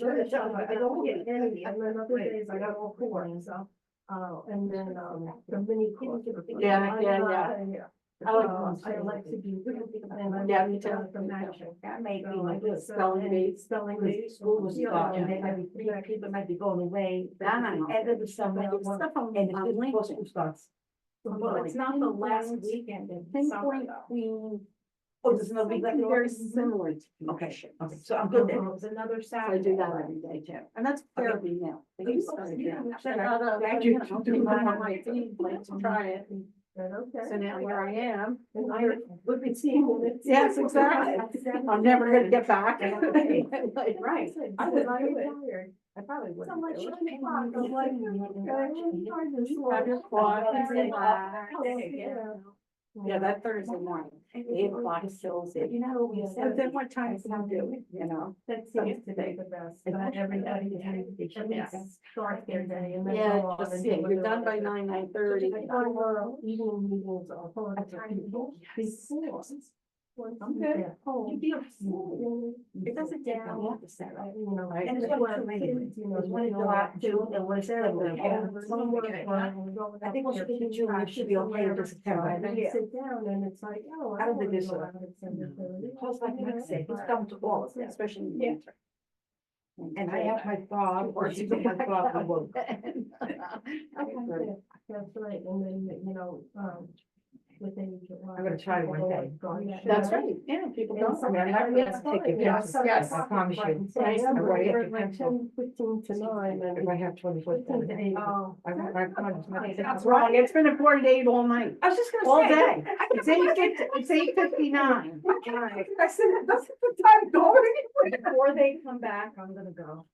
don't get any, and then other days I got all four, so, and then, the mini course. Yeah, yeah. I like I like to do. And I Yeah, like me too. The matching. That may So I just, spelling bees. Spelling With bees. school was Yeah, starting, and they might then- be people might be going away. I know. And then stuff on LinkedIn. starts. Well, it's not the last weekend in summer Pinpoint though. Queen. Oh, there's another big, very similar to. Okay, so I'm good there. It was another So I Saturday. do that every day too, and that's therapy now. Okay. Thank you. Doing it on my feed, like to try it. Okay. So now here I am. And I would be seeing minutes. Yes, exactly. I'm never gonna get back. Right. I was retired. I probably would. So like, you Have your quad, say bye. Yeah. Yeah, that Thursday morning, 8 o'clock kills it. You know, we said, then what time can I do it, you know? That seems to be the best, but everybody has at least start their day and then go Yeah, on just and see, do you're done by whatever. 9:30. Evening meetings are hard. Before. I'm good. Home. It doesn't take down. long to set up. You know, And and it's it's one what too many. kids, you know, There's one you to know, go out to, and one's there. I think what you can do, you should be okay with September. And then you sit down and it's like, oh. I don't think wanna this go will- out at 7:30. Plus, like Mike said, it's come to all of us, especially in the Yeah. winter. And I have my fob, or she took my fob to work. That's right, and then, you know, within July. I'm gonna try one day. Yeah. That's right, yeah, people don't. And I mean, I'm not gonna take it. Yes, Yes, I promise you. Yes, I'm ready to like pencil. 10, 15 to 9 If and. I have 24. 15 to 8. Oh. That's wrong, it's been a 48 all night. I was just All day. It's 8:50, it's 8:59. I said, that's the time going. Before they come back, I'm gonna go.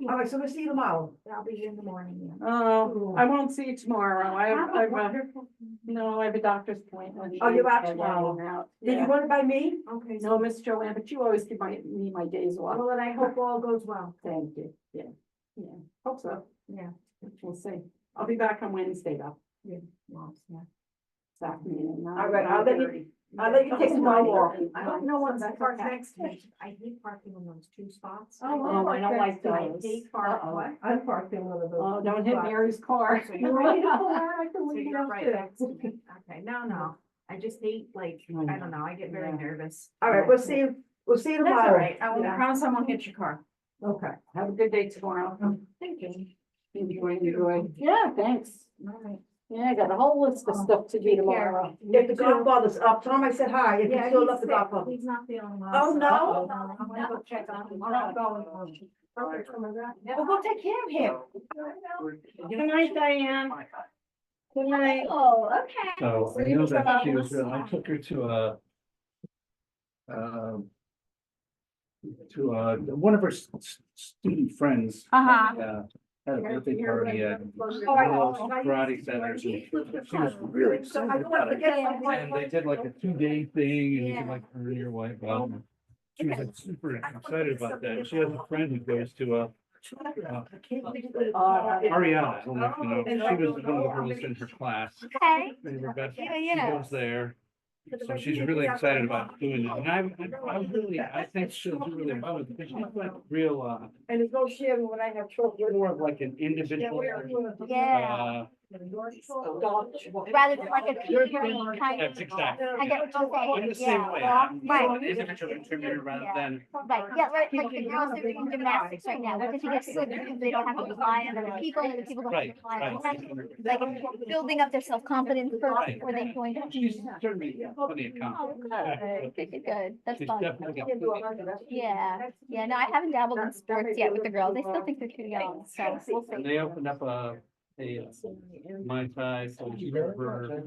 All right, so we'll see you tomorrow. I'll be in the morning, yeah. Oh, I won't see you tomorrow. I Have a have, wonderful- no, I have a doctor's appointment. Oh, you're out Yeah, tomorrow. I'm out. Did you Yeah. run it by me? Okay, No, Miss Joanne, but you always give me my days off. well, then I hope all goes well. Thank you, yeah, yeah, hope so, Yeah. we'll see. I'll be back on Wednesday though. Well, yeah. This afternoon. All right, I'll let you- I'll let you take tomorrow off. I hope no one's parked next to me. I hate parking in those two spots. Oh, I don't like I those. hate parking. Uh-oh. I'm parked in one of those. Oh, don't hit spots. Mary's car. You want me to pull out? I can So leave it you're out right there. next to me. Okay, no, I just hate, like, I don't know, I get very Yeah. nervous. All right, we'll see you That's tomorrow. all right, I will Yeah. promise I won't hit your car. Okay. Have a good day tomorrow. Thank you. Enjoy. Yeah, thanks. All right. Yeah, I got a whole list of stuff to do Take care. tomorrow. If the godfather's up, tell him I said hi, if you Yeah, still he's love the sick. godfather. He's not feeling well. Oh, so- no? I'm gonna go check on him. I'm not going. Okay, coming back. Well, go take care of him. Good night, Diane. Good night. Oh, okay. So I know that she was, I took her to one of her student friends. Uh-huh. Had a birthday party at one Oh, I know. of those karate centers. And she was really excited about it. And they did like a 2-day thing and you can like earn your way. Well, she was like, super excited about that. And she has a friend who goes to Ariana. I don't know if you know, she was one of the girls in her class. Okay. And Rebecca, Yeah, she yeah. goes there. So she's really excited about doing it. And I think she'll do really well with it. Because she's like real, And it's no sharing when I have children. more of like an individual, Yeah. rather than like a community kind of. That's exactly. I get what you're I'm saying, the same yeah, way. well, I'm right. an individual contributor rather than. Right, yeah, right, like the girls that are doing gymnastics right now, because it's good because they don't have to rely on other people, and the people don't have Right, to rely on right. them. Like building up their self-confidence first Right. before they join. She's certainly plenty of Oh, confidence. good, that's She's fun. definitely got plenty of- Yeah, yeah, no, I haven't dabbled in sports yet with the girls, I still think they're too young, so we'll And see. they opened up a Mai Tai, so we're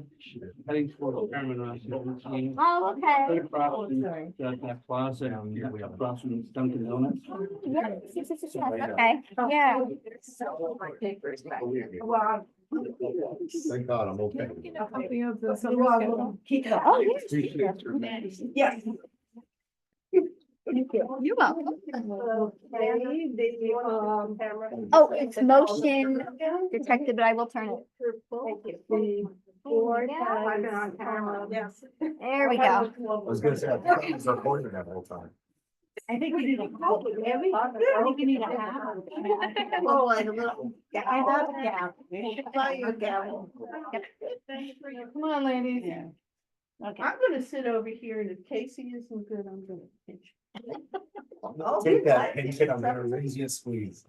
heading toward a tournament around 17. Oh, Right okay. across from that plaza, across from Dunkin' Donuts. Yes, yes, yes, yes, okay, yeah. My papers back. Thank God, I'm okay. Oh, yes. Yes. You're welcome. Okay, Oh, it's motion detected, but I will turn it. the board has, Yes. There we go. I was gonna say, I thought it was recorded that whole time. I think we need a. I think we need a hat. Oh, like a little. I love gavel. Come on, ladies. Yeah. Okay. I'm gonna sit over here and if Casey isn't good, I'm gonna pinch. I'll take that, and take on there, raise your squeeze.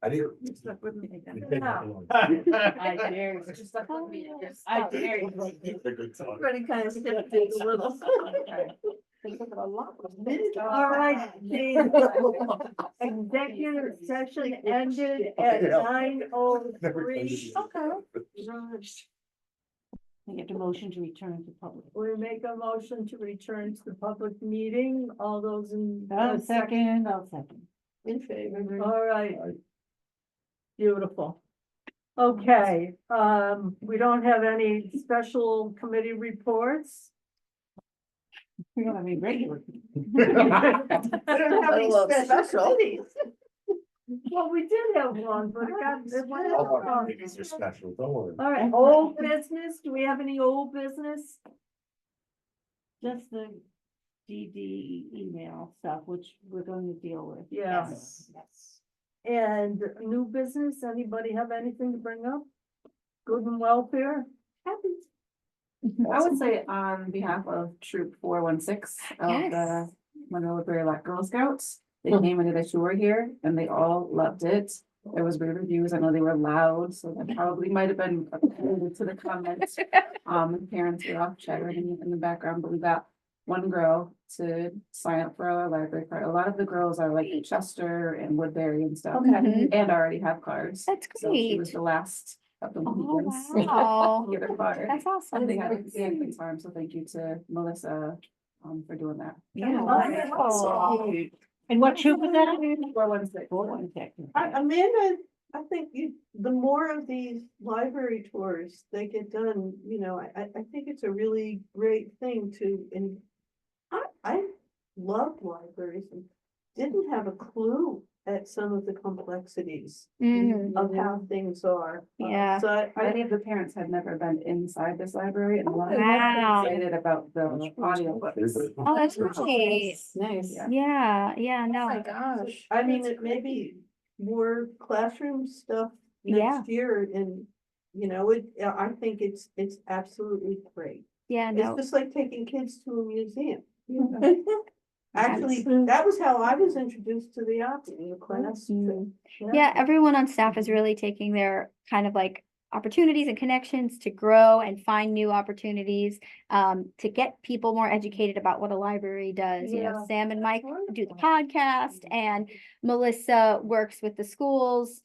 I didn't. I dare you. I dare you. Everybody kind of stepped in a little. all right, the executive session ended at 9:03. I get the motion to return to public. We make a motion to return to the public meeting, all those in. I'll second. In favor. All right. Beautiful. Okay, we don't have any special committee reports. We don't have any regular. I don't have any special cities. Well, we did have one, but it got. it went All off. our meetings are special, don't worry. All right, old business, do we have any old business? Just the DD email stuff, which we're going to deal with. Yes. And new business, anybody have anything to bring up? Good and welfare? I would say on behalf of Troop 416 of Yes. the Monroe Black Girl Scouts, they came and did a tour here and they all loved it. There was great reviews. I know they were loud, so that probably might have been appended to the comments. The parents were off chattering in the background, but we got one girl to sign up for our library card. A lot of the girls are like Chester and Woodbury and stuff. Mhm. And already have cards. That's So she was great. the last of the Oh, Mohicans. wow. Get her card. That's And they awesome. had a good farm, so thank you to Melissa for doing that. Yeah. Wonderful. And what troop was that? 416. Amanda, I think the more of these library tours they get done, I think it's a really great thing and I love libraries and didn't have a clue at some of the complexities Mm, of how things are. Yeah. So Many of the parents had never been inside this library and a lot of them Wow. were excited about the audiobooks. Oh, that's great. Nice. Yeah, no. gosh. I mean, it may be more classroom stuff Yeah. next year and, I think it's absolutely great. Yeah, It's no. just like taking kids to a museum. Mhm. Actually, that was how I was introduced to the opera class. Mm. Yeah, everyone on staff is really taking their kind of like opportunities and connections to grow and find new opportunities, to get people more educated about what a library does. You know, Yeah. Sam and Mike do the podcast and Melissa works with the schools,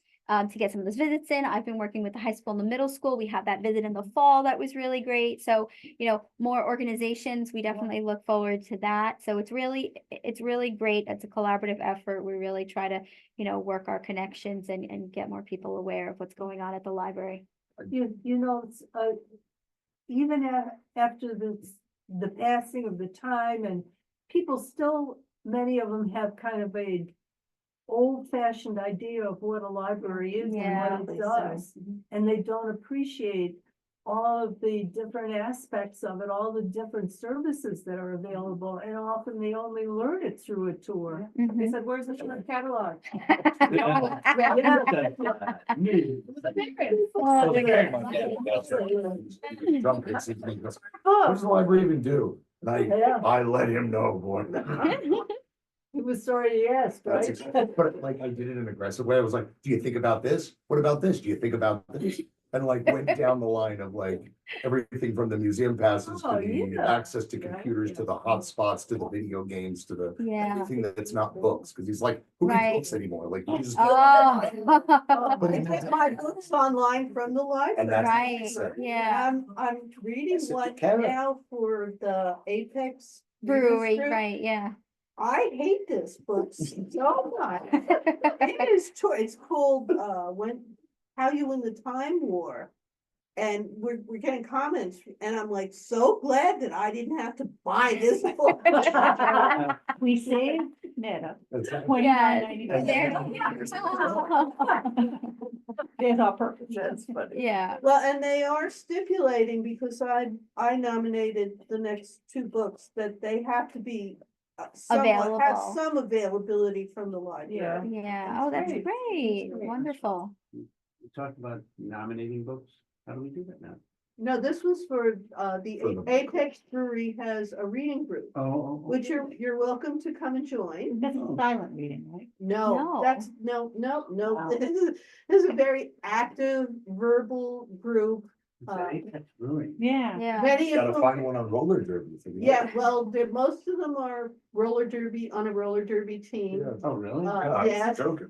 to get some of those visits in. I've been working with the high school and the middle school. We had that visit in the fall that was really great. So, more organizations, we definitely look forward to that. So it's really great. It's a collaborative effort. We really try to, work our connections and get more people aware of what's going on at the library. It's, even after the passing of the time and people still, many of them have kind of a old-fashioned idea of what a library is and Yeah. what it does. And they don't appreciate all of the different aspects of it, all the different services that are available, and often they only learn it through a tour. They Mhm. said, where's the catalog? Drum kits, he goes, what does the library even do? And Yeah. I let him know, boy. He was sorry he asked, That's right? exactly, but like I did it in an aggressive way. I was like, do you think about this? What about this? Do you think about this? And like went down the line of like everything from the museum passes Oh, to the yeah. access to computers, to the hotspots, to the video games, to the Yeah, anything that's not books. Cause he's like, who Right. reads books anymore? Like, you just. oh. But I he get my books online from the library. And that's what he Right, said. yeah, I'm reading Sit one together. now for the Apex. brewery, Group. right, yeah. I hate this book so much. It is, it's called, How You Win the Time War. And we're getting comments, and I'm like, so glad that I didn't have to buy this book. We saved Netta That's right. $29.95. There. There's our purpose. That's funny. Yeah, Well, and they are stipulating, because I nominated the next two books, that they have to be somewhat, have Available. some availability from the library. Yeah. yeah, oh, that's great. great, That's great. wonderful. We talked about nominating books. How do we do that now? No, this was for, For the the- Apex Brewery has a reading group, Oh. which you're welcome to come and join. That's a silent reading, right? No, No. that's, no, Wow. this is a very active verbal group. That's brewing. Yeah. Yeah, Many of Gotta them, find one on roller derby. for the- yeah, well, most of them are roller derby, on a roller derby team. Yeah. Oh, really? Uh, Yeah, I was yes. joking.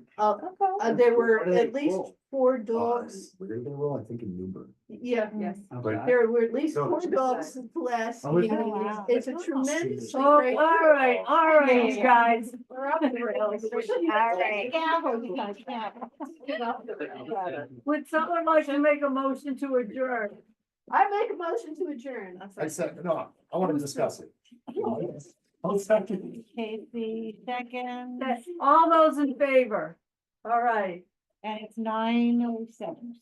There were Where do they at least roll? 4 dogs. Where did they roll? I think in Newburgh. Yeah, Yes. Outside? there were at least No, 4 it's dogs last Oh, is year. it? Oh, wow. It's a tremendously Oh, great. all right, guys. We're up the rails. all right. Would someone like to make a motion to adjourn? I make a motion to adjourn. I said, no, I want to discuss it. I'll second. Casey, second, All those in favor? All right. and it's 9:07 or something.